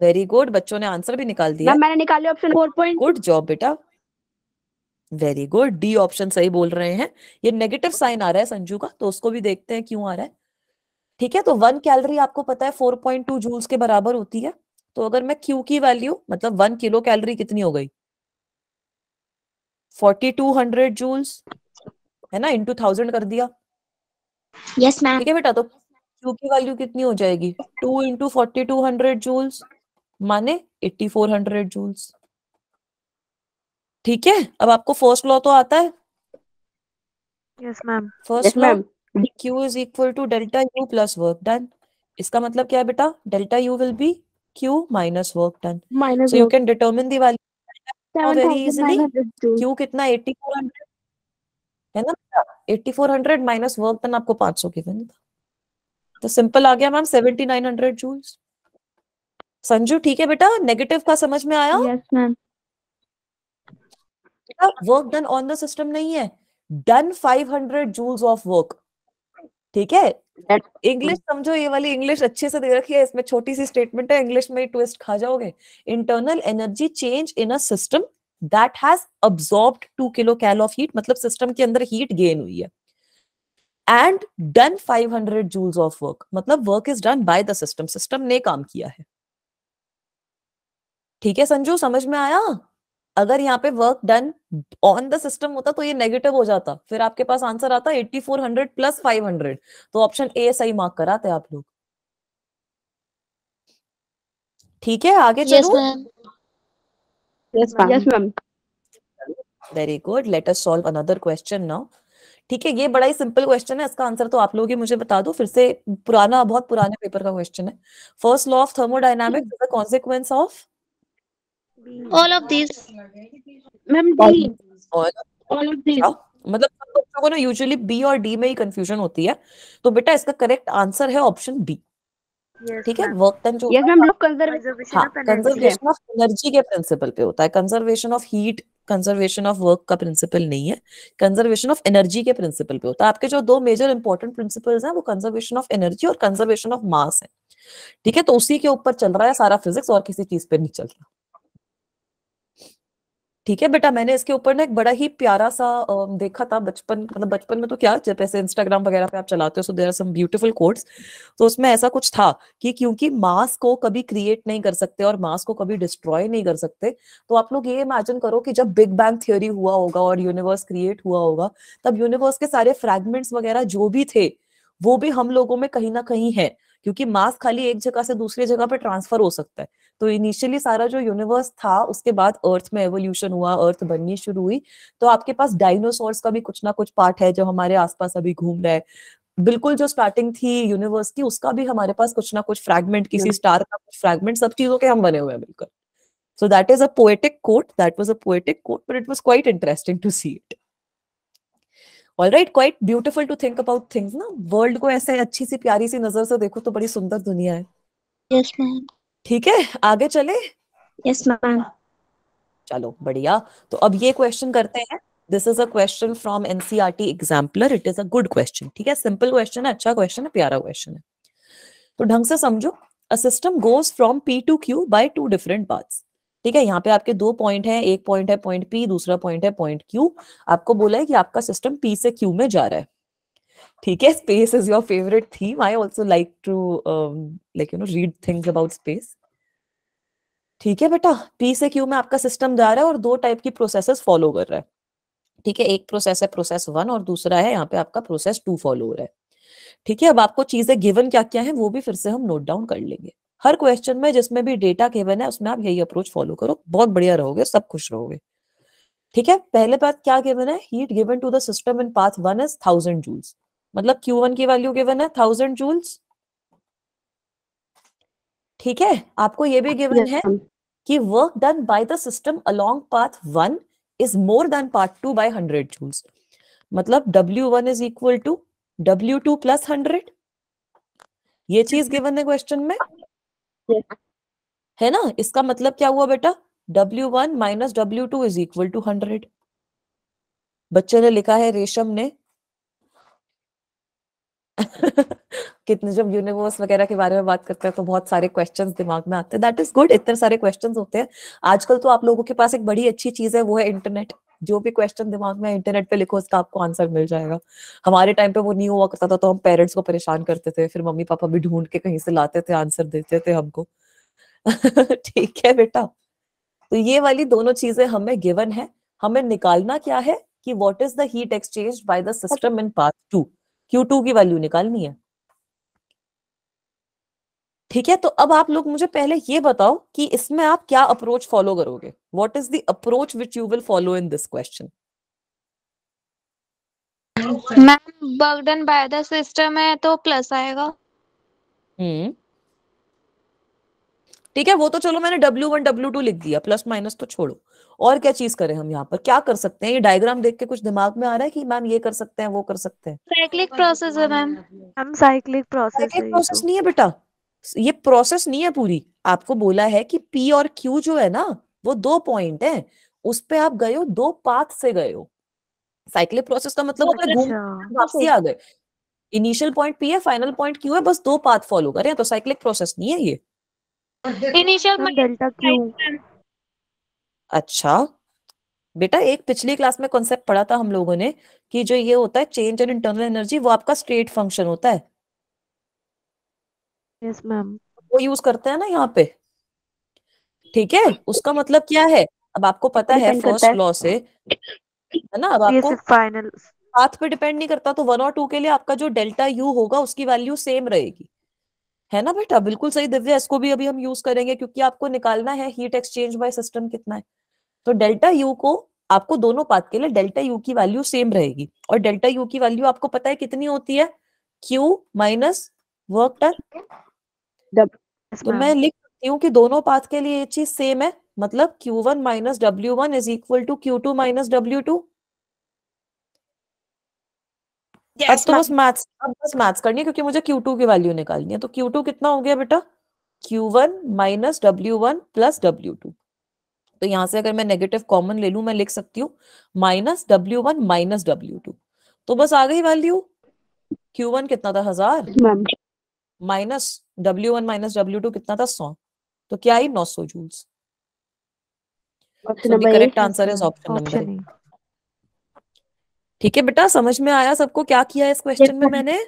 Speaker 1: वेरी गुड, बच्चों ने आंसर भी निकाल दिया।
Speaker 2: मैम मैंने निकाले ऑप्शन 4.
Speaker 1: गुड जॉब बेटा, वेरी गुड, डी ऑप्शन सही बोल रहे हैं। ये नेगेटिव साइन आ रहा है संजू का, तो उसको भी देखते हैं क्यों आ रहा है। ठीक है, तो 1 कैलोरी आपको पता है 4.2 जूल्स के बराबर होती है, तो अगर मैं क्यू की वैल्यू, मतलब 1 किलो कैलोरी कितनी हो गई? 4200 जूल्स, है ना, इंटू 1000 कर दिया।
Speaker 3: Yes, ma'am.
Speaker 1: ठीक है बेटा, तो क्यू की वैल्यू कितनी हो जाएगी? 2 इंटू 4200 जूल्स माने 8400 जूल्स। ठीक है, अब आपको फर्स्ट लॉ तो आता है?
Speaker 4: Yes, ma'am.
Speaker 1: First
Speaker 2: Yes,
Speaker 1: law,
Speaker 2: ma'am.
Speaker 1: Q is equal to delta U plus work done. इसका मतलब क्या है बेटा? Delta U will be Q minus work done.
Speaker 2: Minus
Speaker 1: so you
Speaker 2: work.
Speaker 1: Can determine the value very easily.
Speaker 2: 7,900 joules.
Speaker 1: Q कितना? 8400 है ना बेटा, 8400 minus work done आपको 500 गिवन था, तो सिंपल आ गया मैम 7900 जूल्स। संजू ठीक है बेटा, नेगेटिव का समझ में आया?
Speaker 2: Yes, ma'am.
Speaker 1: Work done on the system नहीं है, डन 500 जूल्स ऑफ वर्क। ठीक है,
Speaker 2: That's
Speaker 1: इंग्लिश समझो, ये वाली इंग्लिश अच्छे से दे रखी है, इसमें छोटी सी स्टेटमेंट है, इंग्लिश में ट्विस्ट खा जाओगे। Internal energy change in a system that has absorbed 2 kilo cal of heat, मतलब सिस्टम के अंदर हीट गेन हुई है। And done 500 joules of work, मतलब work is done by the system, system ने काम किया है। ठीक है संजू, समझ में आया? अगर यहाँ पे work done on the system होता तो ये नेगेटिव हो जाता, फिर आपके पास आंसर आता 8400 प्लस 500, तो ऑप्शन ए सही मार्क कराते आप लोग। ठीक है, आगे
Speaker 3: Yes,
Speaker 1: चलूं?
Speaker 3: ma'am.
Speaker 2: Yes ma'am.
Speaker 1: Very good, let us solve another question now. ठीक है, ये बड़ा ही सिंपल क्वेश्चन है, इसका आंसर तो आप लोग ही मुझे बता दो, फिर से पुराना, बहुत पुराने पेपर का क्वेश्चन है। First law of thermodynamics is a consequence of
Speaker 3: All of these.
Speaker 2: Ma'am D.
Speaker 1: और
Speaker 2: ऑल ऑफ दिस।
Speaker 1: मतलब सब बच्चों को ना यूजुअली बी और डी में ही कंफ्यूजन होती है, तो बेटा इसका करेक्ट आंसर है ऑप्शन बी। ठीक है, वर्क डन जो
Speaker 2: यस मैम, लोग
Speaker 4: कंजर्वेशन
Speaker 1: हाँ,
Speaker 4: ऑफ एनर्जी है।
Speaker 1: कंजर्वेशन ऑफ एनर्जी के प्रिंसिपल पे होता है, conservation of heat, conservation of work का प्रिंसिपल नहीं है, कंजर्वेशन ऑफ एनर्जी के प्रिंसिपल पे होता है। आपके जो दो मेजर इंपॉर्टेंट प्रिंसिपल्स हैं वो कंजर्वेशन ऑफ एनर्जी और कंजर्वेशन ऑफ मास है। ठीक है, तो उसी के ऊपर चल रहा है सारा फिजिक्स, और किसी चीज पे नहीं चल रहा। ठीक है बेटा, मैंने इसके ऊपर ना एक बड़ा ही प्यारा सा देखा था बचपन, मतलब बचपन में तो क्या, जब ऐसे इंस्टाग्राम वगैरह पे आप चलाते हो, so there are some beautiful quotes. तो उसमें ऐसा कुछ था कि क्योंकि मास को कभी क्रिएट नहीं कर सकते और मास को कभी डिस्ट्रॉय नहीं कर सकते, तो आप लोग ये इमेजिन करो कि जब बिग बैंग थ्योरी हुआ होगा और यूनिवर्स क्रिएट हुआ होगा, तब यूनिवर्स के सारे फ्रैगमेंट्स वगैरह जो भी थे वो भी हम लोगों में कहीं ना कहीं है, क्योंकि मास खाली एक जगह से दूसरी जगह पे ट्रांसफर हो सकता है। तो इनिशियली सारा जो यूनिवर्स था, उसके बाद अर्थ में एवोल्यूशन हुआ, अर्थ बननी शुरू हुई, तो आपके पास डायनासोर्स का भी कुछ ना कुछ पार्ट है जो हमारे आसपास अभी घूम रहा है। बिल्कुल जो स्टार्टिंग थी यूनिवर्स की, उसका भी हमारे पास कुछ ना कुछ फ्रैगमेंट, किसी स्टार का कुछ फ्रैगमेंट, सब चीजों के हम बने हुए हैं बिल्कुल। So that is a poetic quote, that was a poetic quote, but it was quite interesting to see it. Alright, quite beautiful to think about things ना, वर्ल्ड को ऐसे अच्छी सी प्यारी सी नजर से देखो तो बड़ी सुंदर दुनिया है।
Speaker 3: Yes, ma'am.
Speaker 1: ठीक है, आगे चले।
Speaker 3: Yes, ma'am.
Speaker 1: चलो बढ़िया, तो अब ये क्वेश्चन करते हैं। This is a question from NCERT exemplar, it is a good question. ठीक है, सिंपल क्वेश्चन है, अच्छा क्वेश्चन है, प्यारा क्वेश्चन है, तो ढंग से समझो। A system goes from P to Q by two different paths. ठीक है, यहाँ पे आपके दो पॉइंट हैं, एक पॉइंट है पॉइंट पी, दूसरा पॉइंट है पॉइंट क्यू। आपको बोला है कि आपका सिस्टम पी से क्यू में जा रहा है। ठीक है, space is your favourite theme, I also like to read things about space. ठीक है बेटा, पी से क्यू में आपका सिस्टम जा रहा है और दो टाइप की प्रोसेसेस फॉलो कर रहा है। ठीक है, एक प्रोसेस है प्रोसेस 1 और दूसरा है यहाँ पे आपका प्रोसेस 2 फॉलो हो रहा है। ठीक है, अब आपको चीजें गिवन क्या क्या है वो भी फिर से हम नोट डाउन कर लेंगे। हर क्वेश्चन में जिसमें भी डेटा गिवन है उसमें आप यही अप्रोच फॉलो करो, बहुत बढ़िया रहोगे, सब खुश रहोगे। ठीक है, पहले बात क्या गिवन है, heat given to the system in path 1 is 1000 joules, मतलब Q1 की वैल्यू गिवन है 1000 जूल्स। ठीक है, आपको ये भी गिवन है कि work done by the system along path 1 is more than path 2 by 100 joules, मतलब W1 is equal to W2 plus 100। ये चीज गिवन है क्वेश्चन में, है ना? इसका मतलब क्या हुआ बेटा, W1 minus W2 is equal to 100। बच्चे ने लिखा है, रेशम ने कितने, जब यूनिवर्स वगैरह के बारे में बात करते हैं तो बहुत सारे क्वेश्चंस दिमाग में आते हैं, दैट इज गुड, इतने सारे क्वेश्चंस होते हैं। आजकल तो आप लोगों के पास एक बड़ी अच्छी चीज है, वो है इंटरनेट। जो भी क्वेश्चन दिमाग में इंटरनेट पे लिखो उसका आपको आंसर मिल जाएगा। हमारे टाइम पे वो नहीं हुआ करता था, तो हम पेरेंट्स को परेशान करते थे, फिर मम्मी पापा भी ढूंढ के कहीं से लाते थे, आंसर देते थे हमको। ठीक है बेटा, तो ये वाली दोनों चीजें हमें गिवन है, हमें निकालना क्या है कि what is the heat exchange bye the system in path 2, Q2 की वैल्यू निकालनी है। ठीक है, तो अब आप लोग मुझे पहले ये बताओ कि इसमें आप क्या अप्रोच फॉलो करोगे, what is the approach which you will follow in this question.
Speaker 3: Ma'am work done by the system है तो प्लस आएगा।
Speaker 1: ठीक है, वो तो चलो मैंने W1 W2 लिख दिया, प्लस माइनस तो छोड़ो। और क्या चीज करें हम यहाँ पर, क्या कर सकते हैं? ये डायग्राम देख के कुछ दिमाग में आ रहा है कि मैम ये कर सकते हैं वो कर सकते हैं?
Speaker 3: साइक्लिक प्रोसेस है मैम।
Speaker 4: हम साइक्लिक प्रोसेस
Speaker 1: साइक्लिक
Speaker 4: है ये
Speaker 1: प्रोसेस
Speaker 4: तो।
Speaker 1: नहीं है बेटा, ये प्रोसेस नहीं है पूरी। आपको बोला है कि P और Q जो है ना, वो दो पॉइंट है, उस पे आप गए हो, दो पाथ से गए हो। साइक्लिक प्रोसेस का मतलब होता है घूम
Speaker 4: अच्छा,
Speaker 1: वापसी आ गए, इनिशियल पॉइंट P है, फाइनल पॉइंट Q है, बस दो पाथ फॉलो करें, तो साइक्लिक प्रोसेस नहीं है ये।
Speaker 3: इनिशियल
Speaker 4: हम डेल्टा क्यू।
Speaker 1: अच्छा, बेटा एक पिछली क्लास में कॉन्सेप्ट पढ़ा था हम लोगों ने कि जो ये होता है चेंज इन इंटरनल एनर्जी, वो आपका स्टेट फंक्शन होता है,
Speaker 4: यस मैम।
Speaker 1: वो यूज करते हैं ना यहाँ पे। ठीक है, उसका मतलब क्या है, अब आपको पता है
Speaker 2: डिपेंड करता
Speaker 1: फर्स्ट
Speaker 2: है।
Speaker 1: लॉ से, है ना। अब
Speaker 4: ये
Speaker 1: आपको
Speaker 4: सिर्फ फाइनल।
Speaker 1: पाथ पे डिपेंड नहीं करता, तो 1 और 2 के लिए आपका जो डेल्टा यू होगा उसकी वैल्यू सेम रहेगी, है ना बेटा। बिल्कुल सही दिव्या, इसको भी अभी हम यूज करेंगे क्योंकि आपको निकालना है हीट एक्सचेंज बाय सिस्टम कितना है। तो डेल्टा यू को आपको दोनों पाथ के लिए डेल्टा यू की वैल्यू सेम रहेगी, और डेल्टा यू की वैल्यू आपको पता है कितनी होती है, Q minus work done.
Speaker 4: Yes
Speaker 1: तो मैं
Speaker 4: मैम।
Speaker 1: लिख सकती हूँ कि दोनों पाथ के लिए ये चीज सेम है, मतलब Q1 minus W1 is equal to Q2 minus W2। अब
Speaker 3: Yes,
Speaker 1: तो
Speaker 3: ma'am.
Speaker 1: बस मैथ्स करनी है क्योंकि मुझे Q2 की वैल्यू निकालनी है। तो Q2 कितना हो गया बेटा, Q1 minus W1 plus W2। तो यहां से अगर मैं नेगेटिव कॉमन ले लूं, मैं लिख सकती हूँ माइनस W1 माइनस W2। तो बस आ गई वैल्यू। Q1 कितना था 1000,
Speaker 2: ma'am
Speaker 1: minus W1 minus W2 कितना था 100, तो क्या आई 900 joules.
Speaker 2: Option
Speaker 1: so the
Speaker 2: number A.
Speaker 1: Correct answer is option number
Speaker 4: option
Speaker 1: A.
Speaker 4: A.
Speaker 1: ठीक है बेटा, समझ में आया सबको क्या किया है इस क्वेश्चन में मैंने,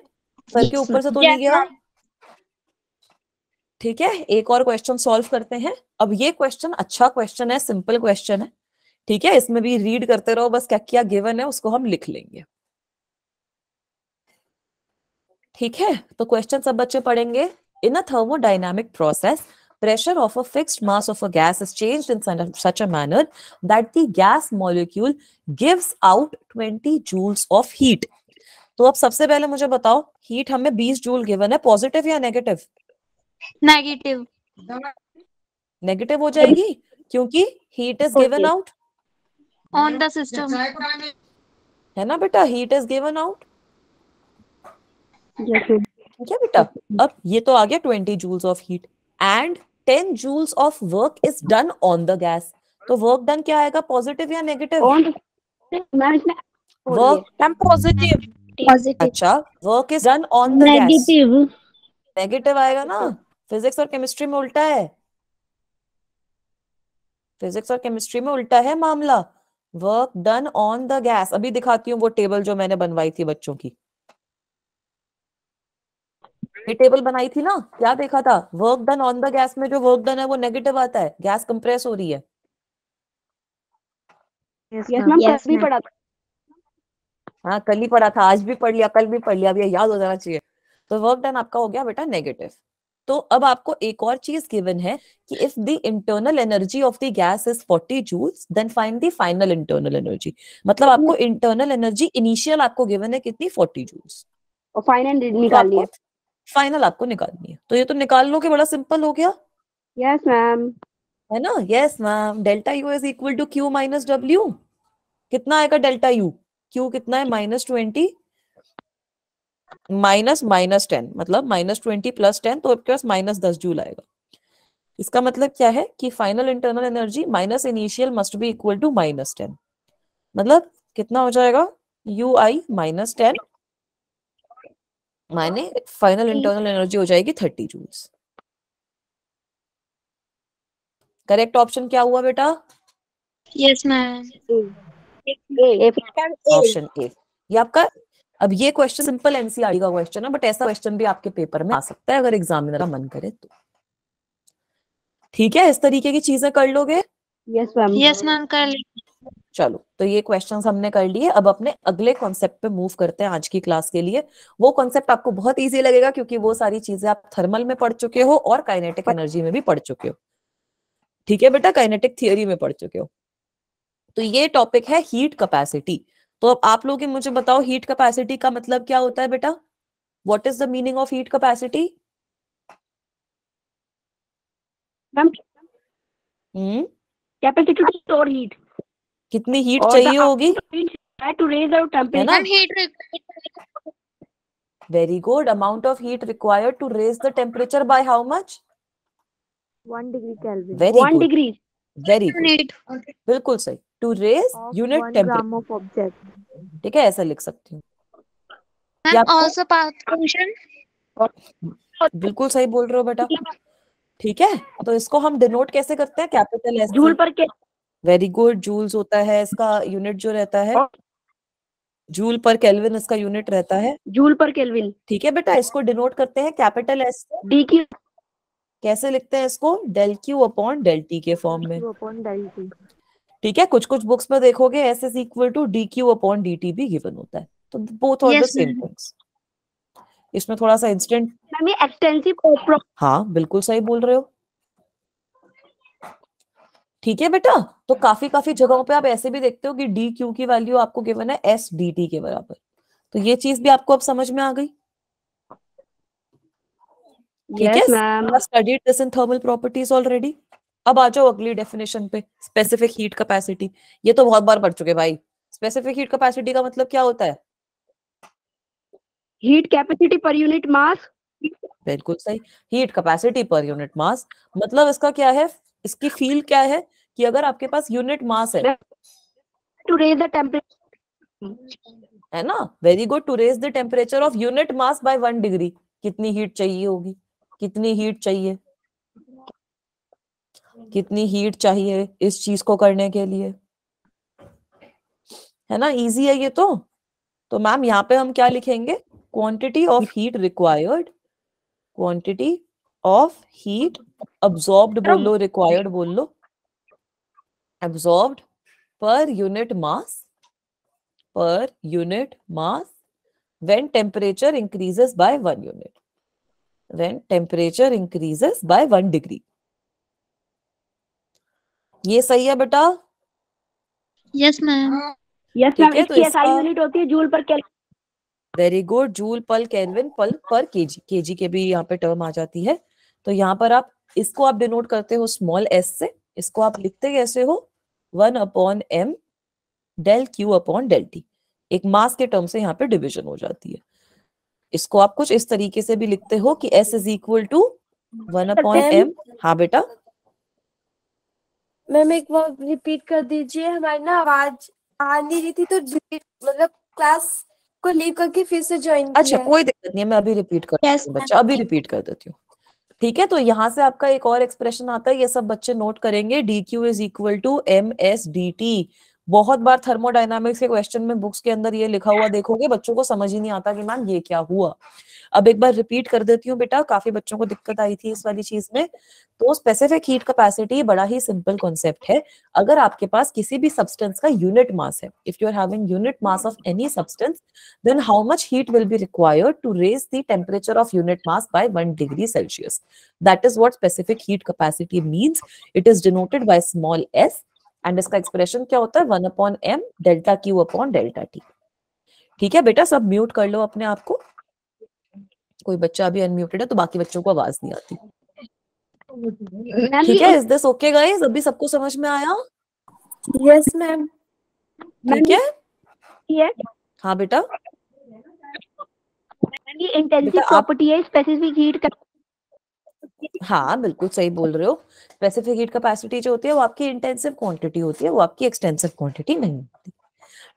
Speaker 1: सर के ऊपर से तो नहीं
Speaker 3: Yes,
Speaker 1: गया।
Speaker 3: ma'am.
Speaker 1: ठीक है, एक और क्वेश्चन सॉल्व करते हैं। अब ये क्वेश्चन अच्छा क्वेश्चन है, सिंपल क्वेश्चन है। ठीक है, इसमें भी रीड करते रहो, बस क्या क्या गिवन है उसको हम लिख लेंगे। ठीक है, तो क्वेश्चन सब बच्चे पढ़ेंगे। इन अ thermodynamic process, pressure of a fixed mass of a gas is changed in such a manner that the gas molecule gives out 20 joules of heat। तो अब सबसे पहले मुझे बताओ, हीट हमें 20 जूल गिवन है, पॉजिटिव या नेगेटिव?
Speaker 3: Negative.
Speaker 1: नेगेटिव हो जाएगी क्योंकि heat is given out,
Speaker 3: On the system.
Speaker 1: है ना बेटा, heat is given out.
Speaker 2: Yes ma'am.
Speaker 1: ठीक है बेटा, अब ये तो आ गया 20 joules of heat and 10 joules of work is done on the gas. तो वर्क डन क्या आएगा, पॉजिटिव या नेगेटिव?
Speaker 2: ऑन मैम इसमें
Speaker 1: वर्क,
Speaker 3: I'm positive. Positive.
Speaker 1: अच्छा, work is done on the gas,
Speaker 3: Negative.
Speaker 1: Negative आएगा ना। फिजिक्स और chemistry में उल्टा है, फिजिक्स और केमिस्ट्री में उल्टा है मामला। Work done on the gas, अभी दिखाती हूँ वो टेबल जो मैंने बनवाई थी बच्चों की। ये टेबल बनाई थी ना, क्या देखा था, work done on the gas में जो वर्क डन है वो नेगेटिव आता है, गैस कंप्रेस हो रही है।
Speaker 4: Yes
Speaker 2: yes
Speaker 4: ma'am.
Speaker 2: Ma'am
Speaker 3: Yes,
Speaker 2: कल भी
Speaker 3: ma'am.
Speaker 2: पढ़ा था।
Speaker 1: हाँ कल ही पढ़ा था, आज भी पढ़ लिया, कल भी पढ़ लिया, अब ये याद हो जाना चाहिए। तो वर्क डन आपका हो गया बेटा नेगेटिव। तो अब आपको एक और चीज गिवन है कि if the internal energy of the gas is 40 joules then find the final internal energy. मतलब आपको इंटरनल एनर्जी इनिशियल आपको गिवन है कितनी, 40 जूल्स,
Speaker 2: और फाइनल
Speaker 1: तो
Speaker 2: निकालनी
Speaker 1: आपको
Speaker 2: है।
Speaker 1: फाइनल आपको निकालनी है। तो ये तो निकाल लो कि बड़ा सिंपल हो गया,
Speaker 2: यस मैम।
Speaker 1: है ना। Yes ma'am, delta U is equal to Q minus W. कितना आएगा डेल्टा यू, क्यू कितना है -20 माइनस -10, मतलब -20 प्लस 10, तो आपके पास -10 जूल आएगा। इसका मतलब क्या है कि final internal energy minus initial must be equal to -10। मतलब कितना हो जाएगा, UI -10 माने फाइनल इंटरनल एनर्जी हो जाएगी 30 जूल्स। करेक्ट ऑप्शन क्या हुआ बेटा,
Speaker 3: Yes, ma'am.
Speaker 2: A
Speaker 1: option A. ये आपका, अब ये क्वेश्चन सिंपल एनसीईआरटी का क्वेश्चन है, बट ऐसा क्वेश्चन भी आपके पेपर में आ सकता है अगर एग्जामिनर का मन करे तो। ठीक है, इस तरीके की चीजें कर लोगे।
Speaker 2: Yes ma'am.
Speaker 3: Yes, ma'am. कर ली.
Speaker 1: चलो, तो ये क्वेश्चंस हमने कर लिए, अब अपने अगले कॉन्सेप्ट पे मूव करते हैं आज की क्लास के लिए। वो कॉन्सेप्ट आपको बहुत इजी लगेगा क्योंकि वो सारी चीजें आप थर्मल में पढ़ चुके हो और काइनेटिक एनर्जी में भी पढ़ चुके हो। ठीक है बेटा, काइनेटिक थियरी में पढ़ चुके हो। तो ये टॉपिक है हीट कैपेसिटी। तो अब आप लोग मुझे बताओ, हीट कैपेसिटी का मतलब क्या होता है बेटा, what is the meaning of heat capacity?
Speaker 2: Ma'am
Speaker 1: hmm,
Speaker 2: capacity to store heat
Speaker 1: कितनी हीट
Speaker 2: और
Speaker 1: चाहिए होगी,
Speaker 2: टू रेज आवर
Speaker 1: है
Speaker 2: टेम्परेचर।
Speaker 1: ना।
Speaker 3: Ma'am, heat.
Speaker 1: Very good, amount of heat required to raise the temperature by how much,
Speaker 4: 1 degree kelvin
Speaker 1: very
Speaker 2: 1
Speaker 1: good,
Speaker 2: degree.
Speaker 1: Very good,
Speaker 3: Need.
Speaker 1: बिल्कुल सही, to raise
Speaker 4: of
Speaker 1: unit
Speaker 4: 1
Speaker 1: temperature.
Speaker 4: Gram of object.
Speaker 1: ठीक है, ऐसा लिख सकती हूँ।
Speaker 3: Ma'am,
Speaker 1: आपको
Speaker 3: also path function.
Speaker 1: बिल्कुल सही बोल रहे हो बेटा। ठीक है, तो इसको हम डिनोट कैसे करते हैं, कैपिटल एस
Speaker 2: जूल
Speaker 1: से।
Speaker 2: पर के
Speaker 1: वेरी गुड। जूल्स होता है इसका यूनिट जो रहता है, जूल पर केल्विन इसका यूनिट रहता है।
Speaker 2: Joule per kelvin.
Speaker 1: ठीक है बेटा, इसको डिनोट करते हैं कैपिटल एस से।
Speaker 2: डी क्यू
Speaker 1: कैसे लिखते हैं इसको? Del Q upon del T के फॉर्म में।
Speaker 2: Upon del T.
Speaker 1: ठीक है, कुछ कुछ बुक्स में देखोगे S is equal to D Q upon D T भी गिवन होता है, तो both are the
Speaker 2: Yes,
Speaker 1: same
Speaker 2: ma'am.
Speaker 1: Things. इसमें थोड़ा सा इंस्टेंट,
Speaker 2: मैम ये एक्सटेंसिव
Speaker 1: हाँ बिल्कुल सही बोल रहे हो। ठीक है बेटा, तो काफी काफी जगहों पे आप ऐसे भी देखते हो कि डी क्यू की वैल्यू आपको गिवन है एस डी टी के बराबर, तो ये चीज भी आपको अब समझ में आ गई। ठीक
Speaker 2: Yes,
Speaker 1: है,
Speaker 2: ma'am.
Speaker 1: Studied this in thermal properties already. अब आ जाओ अगली डेफिनेशन पे, स्पेसिफिक हीट कैपेसिटी। ये तो बहुत बार पढ़ चुके भाई। स्पेसिफिक हीट कैपेसिटी का मतलब क्या होता है?
Speaker 2: Heat capacity per unit mass.
Speaker 1: बिल्कुल सही, heat capacity per unit mass. मतलब इसका क्या है, इसकी फील क्या है कि अगर आपके पास यूनिट मास है
Speaker 2: टू रेज द टेम्परेचर,
Speaker 1: है ना, very good, to raise the temperature of unit mass by 1 degree, कितनी हीट चाहिए होगी? कितनी हीट चाहिए? कितनी हीट चाहिए इस चीज को करने के लिए? है ना, इजी है ये तो मैम यहाँ पे हम क्या लिखेंगे? Quantity of heat required, quantity of heat absorbed बोल लो, रिक्वायर्ड बोल लो, absorbed per unit mass when temperature increases by 1 unit, when temperature increases by 1 degree। ये सही है बेटा?
Speaker 5: Yes ma'am.
Speaker 2: यस
Speaker 1: ठीक
Speaker 2: मैम,
Speaker 1: है, तो
Speaker 2: इसकी एसआई
Speaker 1: इसका
Speaker 2: यूनिट होती है joule per kelvin.
Speaker 1: Very good, joule per kelvin पर केजी, केजी के भी यहाँ पे टर्म आ जाती है। तो यहाँ पर आप इसको आप डिनोट करते हो स्मॉल एस से, इसको आप लिखते कैसे हो? 1 upon m del Q upon del T, एक मास के टर्म से यहाँ पे डिवीजन हो जाती है। इसको आप कुछ इस तरीके से भी लिखते हो कि s is equal to 1 upon m। हाँ बेटा,
Speaker 3: मैम एक बार रिपीट कर दीजिए, हमारी ना आवाज आ नहीं रही थी तो मतलब क्लास को लीव करके फिर से ज्वाइन
Speaker 1: अच्छा
Speaker 3: किया।
Speaker 1: कोई दिक्कत नहीं है, मैं अभी रिपीट कर देती
Speaker 5: Yes,
Speaker 1: हूँ बच्चा, अभी रिपीट कर देती हूँ। ठीक है, तो यहाँ से आपका एक और एक्सप्रेशन आता है, ये सब बच्चे नोट करेंगे, D Q is equal to M S D T. बहुत बार थर्मोडायनामिक्स के क्वेश्चन में बुक्स के अंदर ये लिखा हुआ देखोगे, बच्चों को समझ ही नहीं आता कि मैम ये क्या हुआ। अब एक बार रिपीट कर देती हूँ बेटा, काफी बच्चों को दिक्कत आई थी इस वाली चीज में। तो स्पेसिफिक हीट कैपेसिटी बड़ा ही सिंपल कॉन्सेप्ट है। अगर आपके पास किसी भी सब्सटेंस का यूनिट मास है, if you are having unit mass of any substance, then how much heat will be required to raise the temperature of unit mass by 1 degree Celsius. That is what specific heat capacity means. It is denoted by small s and इसका expression क्या होता है? 1 upon m delta q upon delta t। ठीक है बेटा, सब mute कर लो अपने आप को, कोई बच्चा अभी अनम्यूटेड है तो बाकी बच्चों को आवाज नहीं आती। ठीक है, इज दिस ओके गाइस? अभी सबको समझ में आया?
Speaker 3: Yes ma'am.
Speaker 1: ठीक है,
Speaker 2: ये
Speaker 1: हाँ बेटा,
Speaker 2: इंटेंसिव
Speaker 1: बेटा आप,
Speaker 2: प्रॉपर्टी है स्पेसिफिक हीट।
Speaker 1: हाँ बिल्कुल सही बोल रहे हो। स्पेसिफिक हीट कैपेसिटी जो होती है वो आपकी इंटेंसिव क्वांटिटी होती है, वो आपकी एक्सटेंसिव क्वांटिटी नहीं होती।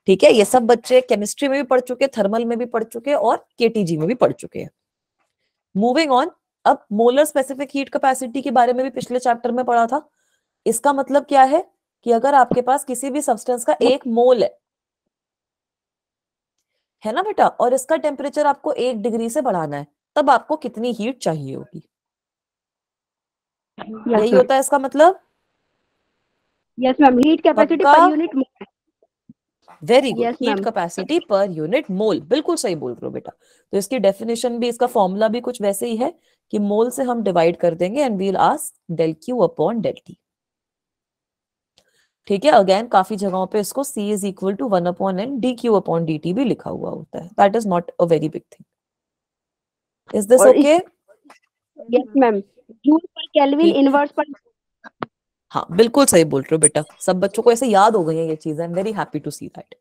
Speaker 1: ठीक है, ये सब बच्चे केमिस्ट्री में भी पढ़ चुके, थर्मल में भी पढ़ चुके और केटीजी में भी पढ़ चुके हैं। मूविंग ऑन, अब मोलर स्पेसिफिक हीट कैपेसिटी के बारे में भी पिछले चैप्टर में पढ़ा था। इसका मतलब क्या है कि अगर आपके पास किसी भी सब्सटेंस का 1 मोल है ना बेटा, और इसका टेम्परेचर आपको 1 डिग्री से बढ़ाना है, तब आपको कितनी हीट चाहिए होगी? यही होता है इसका मतलब।
Speaker 2: यस मैम, हीट कैपेसिटी
Speaker 1: पक्का?
Speaker 2: Per unit.
Speaker 1: Very good,
Speaker 2: Yes,
Speaker 1: heat
Speaker 2: ma'am.
Speaker 1: Capacity per unit mole, बिल्कुल सही बोल रहे हो बेटा। तो इसकी डेफिनेशन भी, इसका फॉर्मूला भी कुछ वैसे ही है कि मोल से हम डिवाइड कर देंगे and we will ask del Q upon del T. ठीक है, अगेन काफी जगहों पे इसको C is equal to 1 upon n D Q upon D T भी लिखा हुआ होता है। That is not a very big thing. Is this okay?
Speaker 2: Yes ma'am, joule per kelvin inverse per.
Speaker 1: हाँ बिल्कुल सही बोल रहे हो बेटा, सब बच्चों को ऐसे याद हो गई है ये चीज। I am very happy to see that.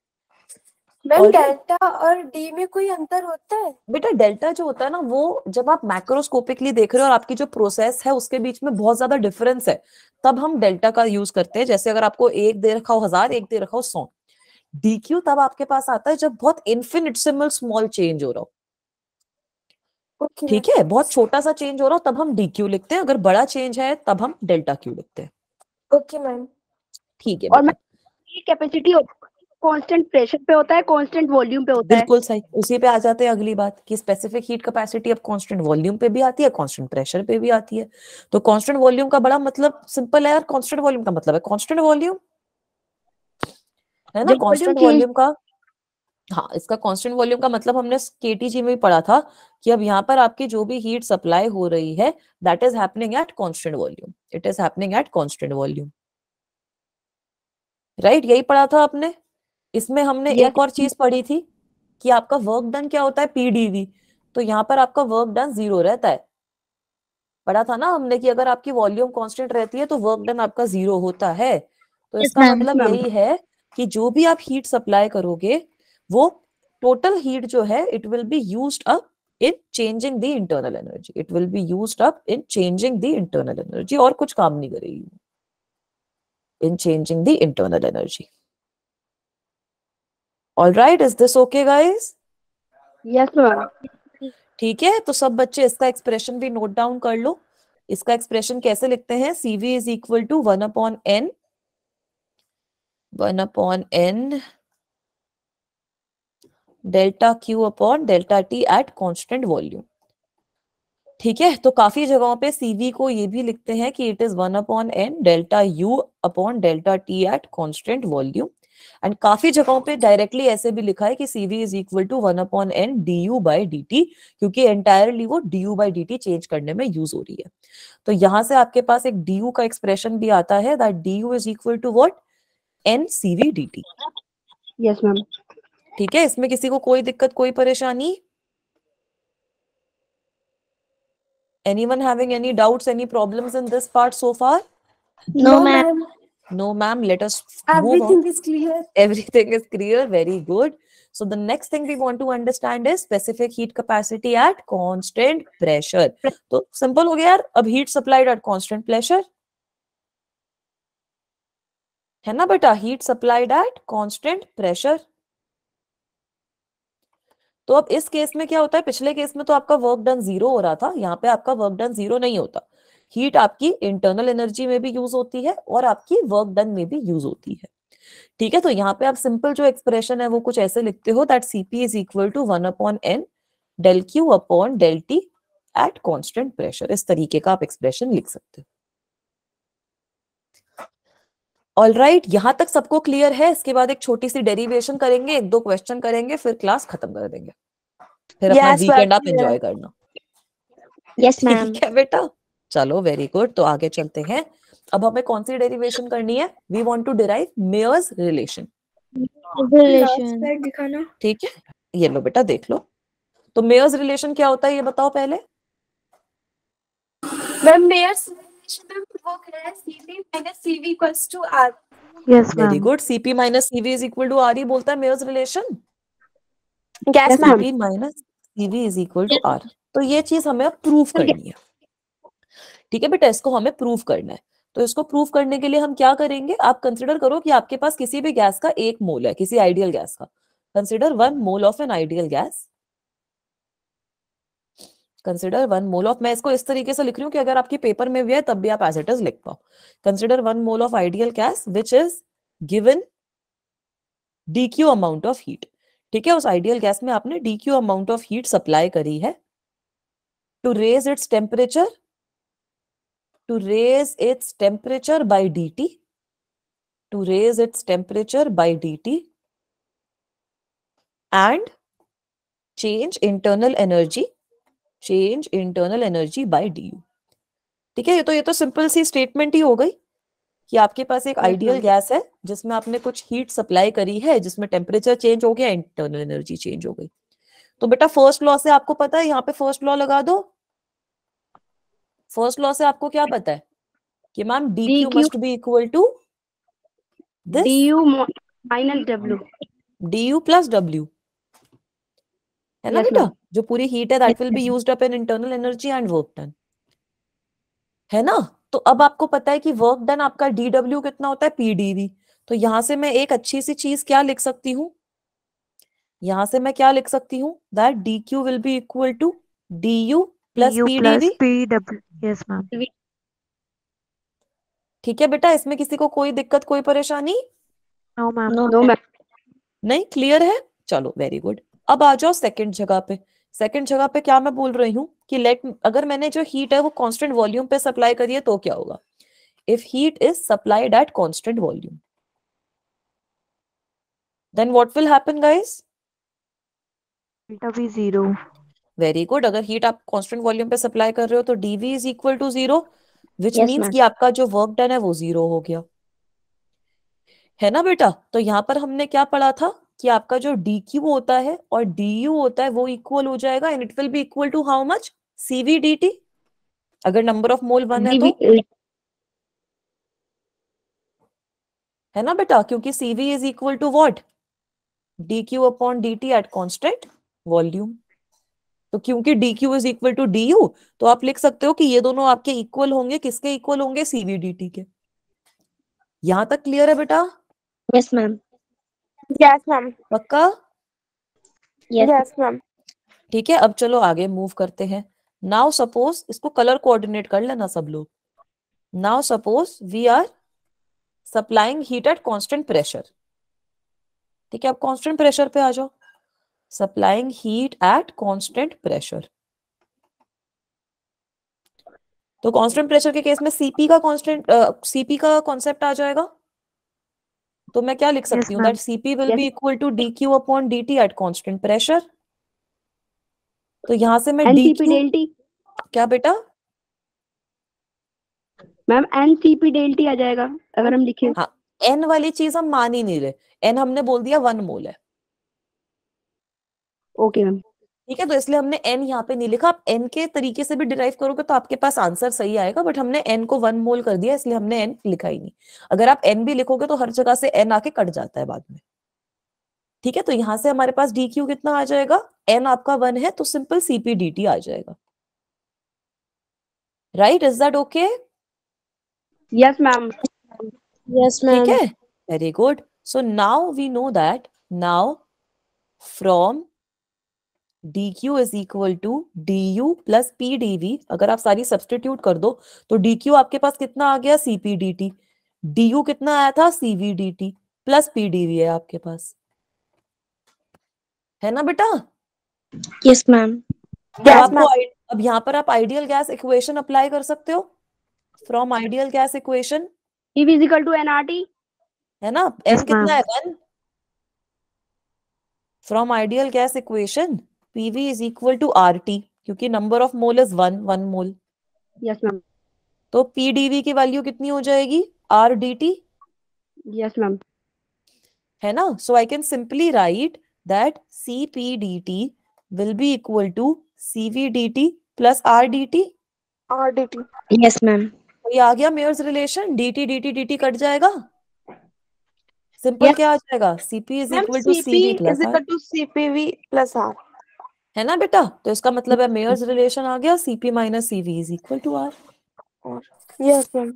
Speaker 3: Ma'am
Speaker 1: और
Speaker 3: डेल्टा और डी में कोई अंतर होता है?
Speaker 1: बेटा डेल्टा जो होता है ना, वो जब आप मैक्रोस्कोपिकली देख रहे हो और आपकी जो प्रोसेस है उसके बीच में बहुत ज्यादा डिफरेंस है, तब हम डेल्टा का यूज करते हैं। जैसे अगर आपको 1 दे रखा हो 1000, 1 दे रखा हो 100। डीक्यू तब आपके पास आता है जब बहुत इन्फिनिटेसिमल स्मॉल चेंज हो रहा हो।
Speaker 3: ओके
Speaker 1: ठीक है, बहुत छोटा सा चेंज हो रहा हो तब हम डीक्यू लिखते हैं, अगर बड़ा चेंज है तब हम डेल्टा क्यू लिखते हैं।
Speaker 3: Okay ma'am.
Speaker 1: ठीक है
Speaker 2: और मैं
Speaker 1: बेटा,
Speaker 2: ये कैपेसिटी कांस्टेंट प्रेशर पे होता है, कांस्टेंट वॉल्यूम पे होता है।
Speaker 1: बिल्कुल सही। उसी पे आ जाते हैं अगली बात कि स्पेसिफिक हीट कैपेसिटी अब कांस्टेंट वॉल्यूम पे भी आती है, कांस्टेंट प्रेशर पे भी आती है। तो कांस्टेंट वॉल्यूम का बड़ा मतलब सिंपल है यार, कांस्टेंट वॉल्यूम का मतलब है कांस्टेंट वॉल्यूम, है ना।
Speaker 2: जब वॉल्यूम
Speaker 1: कांस्टेंट
Speaker 2: चेंज
Speaker 1: वॉल्यूम का, हाँ, इसका कांस्टेंट वॉल्यूम का मतलब हमने केटीजी में भी पढ़ा था कि अब यहाँ पर आपकी जो भी हीट सप्लाई हो रही है that is happening at constant volume, it is happening at constant volume, right, यही पढ़ा था आपने। इसमें हमने
Speaker 2: यस
Speaker 1: एक और चीज पढ़ी थी कि आपका वर्क डन क्या होता है, पीडीवी। तो यहाँ पर आपका वर्क डन 0 रहता है। पढ़ा था ना हमने कि अगर आपकी वॉल्यूम कांस्टेंट रहती है तो वर्क डन आपका 0 होता है। तो
Speaker 5: Yes,
Speaker 1: इसका
Speaker 5: ma'am.
Speaker 1: मतलब
Speaker 2: मैम।
Speaker 1: यही है कि जो भी आप हीट सप्लाई करोगे वो टोटल हीट जो है it will be used up in changing the internal energy, it will be used up in changing the internal energy, और कुछ काम नहीं करेगी इन changing the internal energy. Alright, is this okay guys?
Speaker 2: Yes ma'am.
Speaker 1: ठीक है, तो सब बच्चे इसका एक्सप्रेशन भी नोट डाउन कर लो। इसका एक्सप्रेशन कैसे लिखते हैं, CV is equal to 1/n, 1/n delta Q upon delta T at constant volume. ठीक है, तो काफी जगहों पे CV को ये भी लिखते हैं कि it is 1/n delta U upon delta T at constant volume. And काफी जगहों पे डायरेक्टली ऐसे भी लिखा है कि CV is equal to 1/n du by dt, क्योंकि एंटायरली वो du बाई dt चेंज करने में यूज हो रही है। तो यहां से आपके पास एक du का एक्सप्रेशन भी आता है, that du is equal to what, n CV dt।
Speaker 2: Yes ma'am.
Speaker 1: ठीक है, इसमें किसी को कोई दिक्कत, कोई परेशानी? Anyone having any doubts, any problems in this part so far?
Speaker 5: No, ma'am.
Speaker 1: No, ma'am. Let us move on.
Speaker 3: Everything is clear.
Speaker 1: Everything is clear. Very good. So the next thing we want to understand is specific heat capacity at constant pressure. तो simple हो गया यार, अब heat supplied at constant pressure है ना बेटा, heat supplied at constant pressure। तो अब इस केस में क्या होता है, पिछले केस में तो आपका वर्क डन 0 हो रहा था, यहाँ पे आपका वर्क डन 0 नहीं होता। हीट आपकी इंटरनल एनर्जी में भी यूज होती है और आपकी वर्क डन में भी यूज होती है। ठीक है, तो यहाँ पे आप सिंपल जो एक्सप्रेशन है वो कुछ ऐसे लिखते हो, that CP is equal to 1/n del Q upon del T at constant pressure. इस तरीके का आप एक्सप्रेशन लिख सकते हो। ऑलराइट, यहां तक सबको क्लियर है? इसके बाद एक छोटी सी डेरिवेशन करेंगे, 1-2 क्वेश्चन करेंगे, फिर क्लास खत्म कर देंगे, फिर अपना
Speaker 3: Yes,
Speaker 1: वीकेंड आप
Speaker 3: ma'am.
Speaker 1: एंजॉय करना।
Speaker 5: Yes, ma'am.
Speaker 1: ठीक है बेटा, चलो वेरी गुड। तो आगे चलते हैं। अब हमें कौन सी डेरिवेशन करनी है, we want to derive Mayer's relation.
Speaker 5: Relation.
Speaker 3: Slide दिखाना.
Speaker 1: ठीक है, ये लो बेटा देख लो। तो मेयर्स रिलेशन क्या होता है ये बताओ पहले।
Speaker 3: Ma'am, Mayer's relation में वो क्या है? CP minus CV equals to R.
Speaker 4: Yes
Speaker 1: very
Speaker 4: ma'am.
Speaker 1: Good, CP minus CV is equal to R ही बोलता है Mayer's relation.
Speaker 3: Yes,
Speaker 2: Yes,
Speaker 3: ma'am.
Speaker 1: CP minus CV is equal to R। तो ये चीज हमें अब प्रूव करनी है। ठीक है बेटा, इसको हमें प्रूव करना है। तो इसको प्रूव करने के लिए हम क्या करेंगे, आप कंसिडर करो कि आपके पास किसी भी गैस का 1 मोल है, किसी आइडियल गैस का। Consider 1 mole of N ideal gas. Consider 1 mole of, मैं इसको इस तरीके से लिख रही हूँ कि अगर आपके पेपर में भी है तब भी आप एज इट इज लिख पाओ। Consider 1 mole of ideal gas which is given DQ amount of heat. ठीक है, उस आइडियल गैस में आपने DQ amount of heat supply करी है to raise its temperature, to raise its temperature by dt, to raise its temperature by dt and change internal energy by du। ठीक है, ये तो सिंपल सी स्टेटमेंट ही हो गई कि आपके पास एक आइडियल
Speaker 2: ma'am.
Speaker 1: गैस है जिसमें आपने कुछ हीट सप्लाई करी है, जिसमें टेम्परेचर चेंज हो गया, इंटरनल एनर्जी चेंज हो गई। तो बेटा फर्स्ट लॉ से आपको पता है, यहाँ पे फर्स्ट लॉ लगा दो। फर्स्ट लॉ से आपको क्या पता है कि ma'am DQ
Speaker 2: DQ
Speaker 1: must be equal to this
Speaker 2: DU minus W.
Speaker 1: DU plus W, है ना
Speaker 2: Yes,
Speaker 1: बेटा।
Speaker 2: ma'am.
Speaker 1: जो पूरी हीट है that will be used up in internal energy and work done, है ना। तो अब आपको पता है कि वर्क डन आपका DW कितना होता है, PdV। तो यहां से मैं एक अच्छी सी चीज क्या लिख सकती हूँ, यहां से मैं क्या लिख सकती हूँ, that DQ will be equal to DU plus
Speaker 4: U
Speaker 1: PdV।
Speaker 4: Plus P W. Yes ma'am.
Speaker 1: ठीक है बेटा, इसमें किसी को कोई दिक्कत कोई परेशानी
Speaker 4: नो मैम।
Speaker 2: No ma'am.
Speaker 1: नहीं? क्लियर है? चलो वेरी गुड। अब आ जाओ सेकंड जगह पे। सेकंड जगह पे क्या मैं बोल रही हूँ कि अगर मैंने जो हीट है वो कांस्टेंट वॉल्यूम पे सप्लाई करी है तो क्या होगा? If heat is supplied at constant volume then what will happen guys?
Speaker 4: Delta V 0।
Speaker 1: Very good. अगर हीट आप कांस्टेंट वॉल्यूम पे सप्लाई कर रहे हो तो dV is equal to 0, which
Speaker 5: Yes,
Speaker 1: means
Speaker 5: ma'am.
Speaker 1: कि आपका जो वर्क डन है वो 0 हो गया, है ना बेटा? तो यहाँ पर हमने क्या पढ़ा था कि आपका जो dQ होता है और du होता है वो इक्वल हो जाएगा, and it will be equal to how much? CV dt, अगर नंबर ऑफ मोल 1 है तो, है ना बेटा? क्योंकि CV is equal to what? dQ upon dt at constant volume. तो क्योंकि dQ is equal to du, तो आप लिख सकते हो कि ये दोनों आपके इक्वल होंगे, किसके इक्वल होंगे? CV dt के। यहां तक क्लियर है बेटा?
Speaker 5: Yes, ma'am.
Speaker 3: यस मैम,
Speaker 1: पक्का?
Speaker 5: Yes.
Speaker 3: Yes ma'am.
Speaker 1: ठीक है, अब चलो आगे मूव करते हैं। नाउ सपोज, इसको कलर कोऑर्डिनेट कर लेना सब लोग। Now suppose we are supplying heat at constant pressure. ठीक है, अब कांस्टेंट प्रेशर पे आ जाओ। Supplying heat at constant pressure, तो कांस्टेंट प्रेशर के केस में सीपी का कॉन्सेप्ट आ जाएगा। तो मैं क्या लिख
Speaker 4: Yes,
Speaker 1: सकती हूँ?
Speaker 4: ma'am.
Speaker 1: That CP will
Speaker 2: Yes.
Speaker 1: Be equal to dQ upon dt at constant pressure. तो यहां से मैं
Speaker 2: एनसीपी
Speaker 1: dQ,
Speaker 2: डेल्टी
Speaker 1: क्या बेटा?
Speaker 2: मैम, एनसीपी डेल्टी आ जाएगा अगर हम लिखें।
Speaker 1: हाँ, n वाली चीज हम मान ही नहीं रहे, n हमने बोल दिया 1 मोल है।
Speaker 2: Okay ma'am.
Speaker 1: ठीक है, तो इसलिए हमने n यहाँ पे नहीं लिखा। आप n के तरीके से भी डिराइव करोगे तो आपके पास आंसर सही आएगा, बट हमने n को 1 मोल कर दिया, इसलिए हमने n लिखा ही नहीं। अगर आप n भी लिखोगे तो हर जगह से n आके कट जाता है बाद में। ठीक है, तो यहां से हमारे पास dq कितना आ जाएगा? n आपका 1 है तो सिंपल cp dt आ जाएगा। Right? Is that okay?
Speaker 2: Yes ma'am.
Speaker 5: Yes,
Speaker 1: ठीक
Speaker 5: ma'am.
Speaker 1: है, very good. So now we know that now from dq is equal to du plus p dv, अगर आप सारी सब्सटीट्यूट कर दो तो dq आपके पास कितना आ गया? cp dt। du कितना आया था? cv dt plus p dv है आपके पास, है ना बेटा?
Speaker 5: Yes, ma'am.
Speaker 1: अब यहाँ पर आप आइडियल गैस इक्वेशन अप्लाई कर सकते हो। From ideal gas equation,
Speaker 2: EV is equal to NRT.
Speaker 1: है ना?
Speaker 4: Yes,
Speaker 1: n कितना है?
Speaker 4: ma'am.
Speaker 1: 1। From ideal gas equation pv is equal to RT, क्योंकि number of mole is 1 mole.
Speaker 2: Yes ma'am.
Speaker 1: तो p dv की वैल्यू कितनी हो जाएगी? R dt,
Speaker 2: yes ma'am.
Speaker 1: है ना? So I can simply write that cp dt will be equal to cv dt plus R dt।
Speaker 3: RDT।
Speaker 5: Yes, ma'am.
Speaker 1: तो ये आ गया Mayer's relation, dt dt dt cut जाएगा, सिंपल
Speaker 2: Yes.
Speaker 1: क्या आ जाएगा? cp is
Speaker 3: ma'am
Speaker 1: equal to
Speaker 3: CP
Speaker 1: cv
Speaker 3: is
Speaker 1: plus R,
Speaker 3: equal to CPV plus R।
Speaker 1: है ना बेटा? तो इसका मतलब है मेयर्स रिलेशन आ गया, cp minus cv is equal to R।
Speaker 3: Yes ma'am.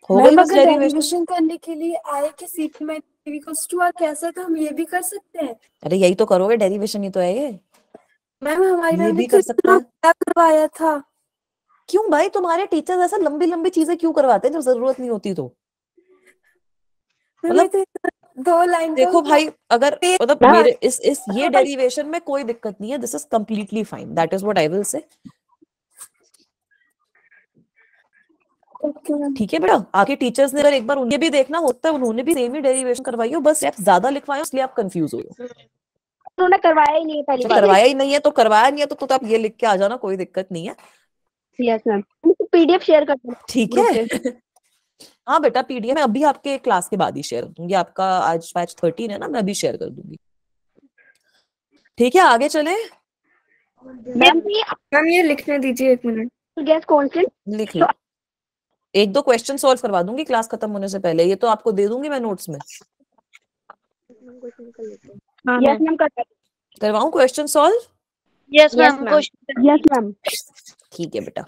Speaker 1: हो गई
Speaker 3: मैम
Speaker 1: बस
Speaker 3: अगर
Speaker 1: डेरिवेशन।
Speaker 3: डेरिवेशन करने के लिए आए कि CP minus CV equals to R कैसे, तो हम ये भी कर सकते हैं।
Speaker 1: अरे यही तो करोगे, डेरिवेशन ही तो है ये
Speaker 3: मैम हमारी
Speaker 1: ये
Speaker 3: मैम ने
Speaker 1: भी
Speaker 3: तो
Speaker 1: कर सकते
Speaker 3: इतना
Speaker 1: हैं।
Speaker 3: बड़ा करवाया था।
Speaker 1: क्यों भाई, तुम्हारे टीचर्स ऐसा लंबी लंबी चीजें क्यों करवाते हैं जब जरूरत नहीं होती? तो
Speaker 3: मैम
Speaker 1: मतलब
Speaker 3: ये तो 2 लाइन का
Speaker 1: देखो भाई, अगर मतलब
Speaker 2: मैम,
Speaker 1: मेरे इस ये डेरिवेशन में कोई दिक्कत नहीं है, this is completely fine, that is what I will say.
Speaker 3: Okay ma'am.
Speaker 1: ठीक है बेटा, आगे टीचर्स ने अगर एक बार उन्हें भी देखना होता है, उन्होंने भी सेम ही डेरिवेशन करवाई हो, बस स्टेप ज्यादा लिखवाए हो, इसलिए आप कंफ्यूज हो।
Speaker 2: उन्होंने करवाया ही नहीं है पहली
Speaker 1: जब
Speaker 2: बार।
Speaker 1: करवाया ही नहीं है तो करवाया नहीं है तो आप ये लिख के आ जाना, कोई दिक्कत नहीं है।
Speaker 2: Yes ma'am. पीडीएफ शेयर कर दो
Speaker 1: ठीक
Speaker 2: ग्रुप
Speaker 1: है
Speaker 2: पे।
Speaker 1: हाँ बेटा, पीडीएफ मैं अभी आपके क्लास के बाद ही शेयर कर दूंगी, आपका आज बैच 13 है ना, मैं अभी शेयर कर दूंगी। ठीक है, आगे चले।
Speaker 2: मैम,
Speaker 3: मैम ये लिखने दीजिए 1 मिनट।
Speaker 2: Gas constant.
Speaker 1: लिख लो, 1-2 क्वेश्चन सॉल्व करवा दूंगी क्लास खत्म होने से पहले, ये तो आपको दे दूंगी मैं नोट्स में।
Speaker 5: हाँ,
Speaker 2: यस
Speaker 5: ma'am.
Speaker 2: मैम
Speaker 1: करवाऊं question solve?
Speaker 5: Yes,
Speaker 2: Yes,
Speaker 5: ma'am.
Speaker 2: ma'am. Yes ma'am.
Speaker 1: ठीक है बेटा,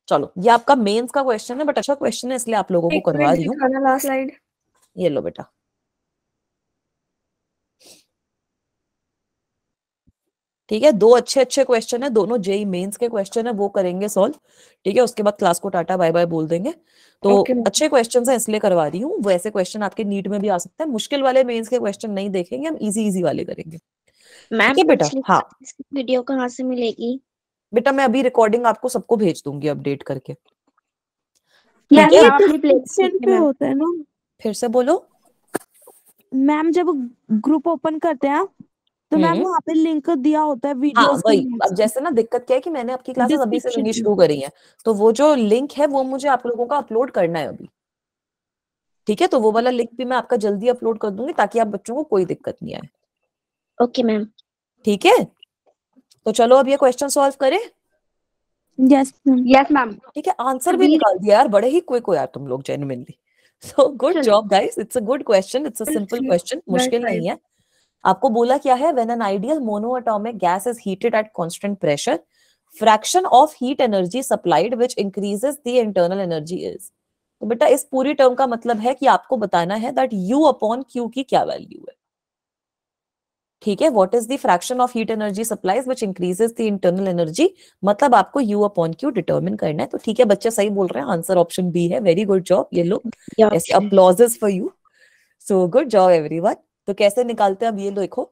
Speaker 1: चलो ये आपका मेंस का क्वेश्चन है, बट अच्छा क्वेश्चन है इसलिए आप लोगों को
Speaker 3: 1
Speaker 1: करवा
Speaker 3: मिनट
Speaker 1: रही हूँ।
Speaker 3: दिखाना लास्ट स्लाइड।
Speaker 1: ये लो बेटा, ठीक है, 2 अच्छे अच्छे क्वेश्चन है, दोनों जेई मेंस के क्वेश्चन है, वो करेंगे सॉल्व। ठीक है, उसके बाद क्लास को टाटा बाय बाय बोल देंगे। तो
Speaker 5: Okay, ma'am.
Speaker 1: अच्छे क्वेश्चन है इसलिए करवा रही हूँ, वैसे क्वेश्चन आपके नीट में भी आ सकते हैं। मुश्किल वाले मेंस के क्वेश्चन नहीं देखेंगे हम, इजी वाले करेंगे।
Speaker 5: मैम
Speaker 1: ठीक है बेटा।
Speaker 5: पिछली
Speaker 1: हाँ
Speaker 5: क्लास की वीडियो कहाँ से मिलेगी?
Speaker 1: बेटा, मैं अभी रिकॉर्डिंग आपको सबको भेज दूंगी अपडेट करके।
Speaker 2: यस
Speaker 1: ठीक है,
Speaker 2: मैम, अपनी प्लेलिस्ट
Speaker 6: सेक्शन पे
Speaker 2: मैम।
Speaker 6: होता है ना
Speaker 1: फिर से बोलो।
Speaker 6: मैम, जब ग्रुप ओपन करते हैं तो मैम
Speaker 1: हम्म,
Speaker 6: वहाँ पे लिंक दिया होता है
Speaker 1: हाँ
Speaker 6: वीडियोस के
Speaker 1: वही।
Speaker 6: लिए।
Speaker 1: अब जैसे ना दिक्कत क्या है कि मैंने आपकी क्लासेस अभी से
Speaker 6: डिस्क्रिप्शन
Speaker 1: लेनी
Speaker 6: में।
Speaker 1: शुरू करी है, तो वो जो लिंक है वो मुझे आप लोगों का अपलोड करना है अभी। ठीक है, तो वो वाला लिंक भी मैं आपका जल्दी अपलोड कर दूंगी ताकि आप बच्चों को कोई दिक्कत नहीं आए।
Speaker 5: Okay ma'am.
Speaker 1: ठीक है, तो चलो अब ये क्वेश्चन सॉल्व करें।
Speaker 6: Yes ma'am.
Speaker 2: Yes ma'am.
Speaker 1: ठीक है, आंसर भी
Speaker 2: अभी-
Speaker 1: निकाल दिया यार, बड़े ही क्विक हो यार तुम लोग, जेन्युइनली। सो गुड
Speaker 2: चलो।
Speaker 1: Job guys, it's a good question, it's a simple question, मुश्किल नहीं है। आपको बोला क्या है, when an ideal monoatomic gas is heated at constant pressure, fraction of heat energy supplied which increases the internal energy is. तो बेटा इस पूरी टर्म का मतलब है कि आपको बताना है दैट U अपॉन Q की क्या वैल्यू है। ठीक है, what is the fraction of heat energy supplies which increases the internal energy, मतलब आपको U अपॉन Q डिटरमिन करना है। तो ठीक है, बच्चे सही बोल रहे हैं, आंसर ऑप्शन बी है। वेरी गुड जॉब, ये लो
Speaker 5: Yeah,
Speaker 1: ऐसे
Speaker 5: option.
Speaker 1: Applauses for you. So good job everyone. तो कैसे निकालते हैं अब ये देखो,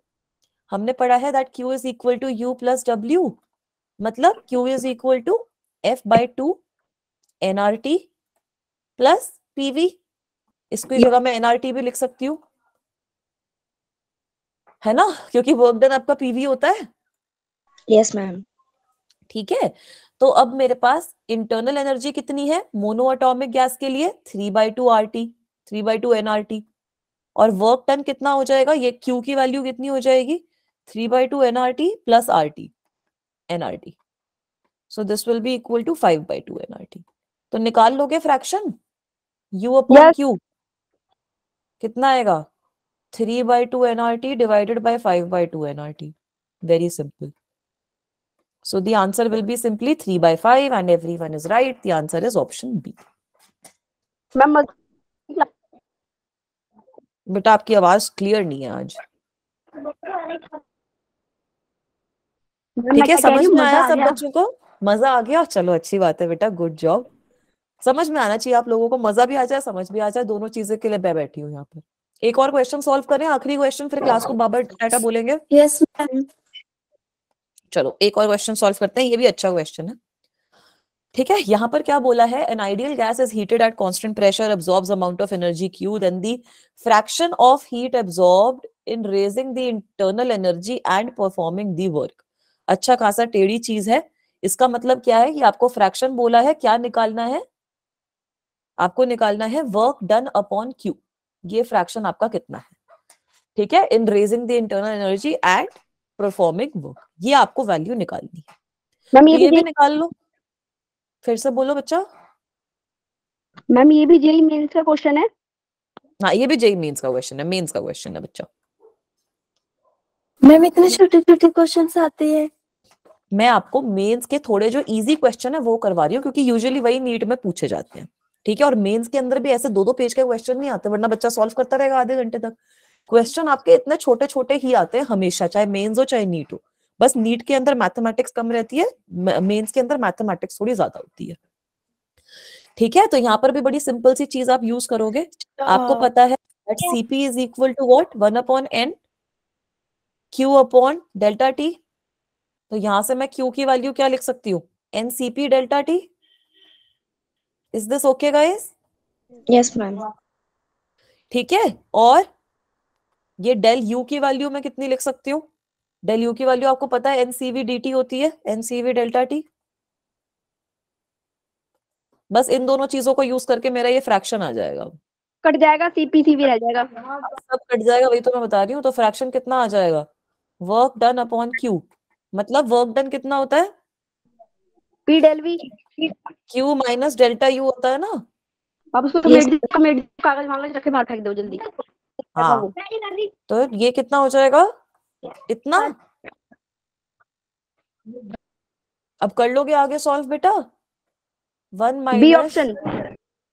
Speaker 1: हमने पढ़ा है that Q is equal to U plus W, मतलब Q is equal to F/2 nRT plus PV। इसकी जगह मैं nRT भी लिख सकती हूँ, है ना, क्योंकि वर्क डन आपका PV होता है।
Speaker 5: Yes ma'am.
Speaker 1: ठीक है, तो अब मेरे पास इंटरनल एनर्जी कितनी है मोनो एटॉमिक गैस के लिए, 3/2 RT, 3/2 nRT। और वर्क डन कितना हो जाएगा, ये Q की वैल्यू कितनी हो जाएगी, 3/2 nRT plus RT nRT। So this will be equal to 5/2 nRT। तो निकाल लोगे fraction U upon
Speaker 2: Yes.
Speaker 1: Q कितना आएगा, 3/2 nRT divided by 5/2 nRT। Very simple. So the answer will be simply 3/5 and everyone is right. The answer is option B.
Speaker 2: Ma'am
Speaker 1: बेटा आपकी आवाज clear नहीं है आज। ठीक है, समझ में आया सब बच्चों को, मजा आ गया, चलो अच्छी बात है बेटा, गुड जॉब। समझ में आना चाहिए आप लोगों को, मजा भी आ जाए समझ भी आ जाए, दोनों चीजें के लिए मैं बैठी हूँ यहाँ पर। एक और क्वेश्चन सॉल्व करें, आखिरी क्वेश्चन, फिर क्लास को बाबा टाटा बोलेंगे।
Speaker 3: Yes ma'am.
Speaker 1: चलो एक और क्वेश्चन सॉल्व करते हैं, ये भी अच्छा क्वेश्चन है। ठीक है, यहाँ पर क्या बोला है, an ideal gas is heated at constant pressure, absorbs amount of energy Q, then the fraction of heat absorbed in raising the internal energy and performing the work. अच्छा खासा टेढ़ी चीज है, इसका मतलब क्या है कि आपको फ्रैक्शन बोला है, क्या निकालना है, आपको निकालना है वर्क डन अपॉन Q, ये फ्रैक्शन आपका कितना है। ठीक है, इन raising the internal energy and performing work, ये आपको वैल्यू निकालनी है।
Speaker 2: मैम
Speaker 1: तो ये भी निकाल लो, फिर से बोलो बच्चा।
Speaker 2: मैम ये भी जेई मेंस का क्वेश्चन है।
Speaker 1: हाँ ये भी जेई मेंस का क्वेश्चन है, मेंस का क्वेश्चन है बच्चा।
Speaker 3: मैम इतने छोटे छोटे क्वेश्चंस आते हैं।
Speaker 1: मैं आपको मेंस के थोड़े जो इजी क्वेश्चन है वो करवा रही हूँ, क्योंकि यूजुअली वही नीट में पूछे जाते हैं। ठीक है, और मेंस के अंदर भी ऐसे 2-2 पेज के क्वेश्चन नहीं आते, वरना बच्चा सॉल्व करता रहेगा आधे घंटे तक। क्वेश्चन आपके इतने छोटे छोटे ही आते हैं हमेशा, चाहे मेंस हो चाहे नीट हो। बस नीट के अंदर मैथमेटिक्स कम रहती है, मेंस के अंदर मैथमेटिक्स थोड़ी ज्यादा होती है। ठीक है, तो यहाँ पर भी बड़ी सिंपल सी चीज आप यूज करोगे। आपको पता है Cp is equal to what, 1/n Q upon delta T। तो यहां से मैं Q की वैल्यू क्या लिख सकती हूँ, NCP delta T। Is this okay guys?
Speaker 5: Yes ma'am.
Speaker 1: ठीक है, और ये डेल U की वैल्यू मैं कितनी लिख सकती हूँ, डेल U की वैल्यू आपको पता है NCV dt होती है, NCV डेल्टा T। बस इन दोनों चीजों को यूज करके मेरा ये फ्रैक्शन आ जाएगा,
Speaker 2: कट जाएगा, सीपीसी भी रह जाएगा।
Speaker 1: सब कट जाएगा, वही तो मैं बता रही हूँ। तो फ्रैक्शन कितना आ जाएगा, वर्क डन अपॉन Q, मतलब वर्क डन कितना होता है,
Speaker 2: P del V.
Speaker 1: Q minus delta U होता है ना।
Speaker 2: आप उसको
Speaker 5: Yes.
Speaker 2: कागज मांगो रख के बाहर फेंक दो जल्दी।
Speaker 1: हाँ, तो ये कितना हो जाएगा, इतना। अब कर लोगे आगे सॉल्व बेटा, 1
Speaker 2: B
Speaker 1: minus
Speaker 2: option.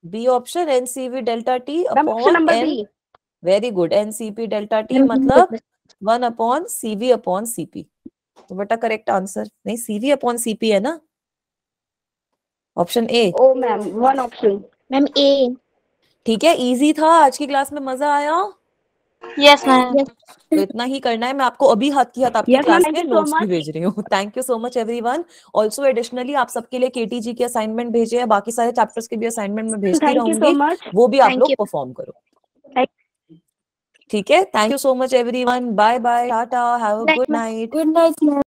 Speaker 1: B option NCV delta T
Speaker 2: ma'am option
Speaker 1: upon
Speaker 2: number
Speaker 1: N।
Speaker 2: B.
Speaker 1: Very good, NCP delta T मतलब 1 अपॉन CV अपॉन CP। तो बेटा करेक्ट आंसर नहीं CV अपॉन CP है ना, option A.
Speaker 2: Oh ma'am, one option.
Speaker 5: Ma'am A.
Speaker 1: ठीक है, easy था, आज की क्लास में मजा आया।
Speaker 5: Yes ma'am.
Speaker 1: तो इतना ही करना है, मैं आपको अभी हाथ की हाथ आपकी
Speaker 2: Yes,
Speaker 1: क्लास
Speaker 2: ma'am.
Speaker 1: में
Speaker 2: Thank you so
Speaker 1: नोट्स भी
Speaker 2: much.
Speaker 1: भेज रही हूँ। Thank you so much everyone. Also additionally आप सबके लिए KTG के असाइनमेंट भेजे हैं, बाकी सारे चैप्टर्स के भी असाइनमेंट में भेजती
Speaker 2: Thank you so
Speaker 1: रहूंगी,
Speaker 2: much.
Speaker 1: वो भी आप
Speaker 5: Thank
Speaker 1: लोग
Speaker 5: you.
Speaker 1: परफॉर्म करो।
Speaker 2: Thank-
Speaker 1: ठीक है, thank you so much everyone, bye bye, tata, have a good night.
Speaker 3: Good night ma'am.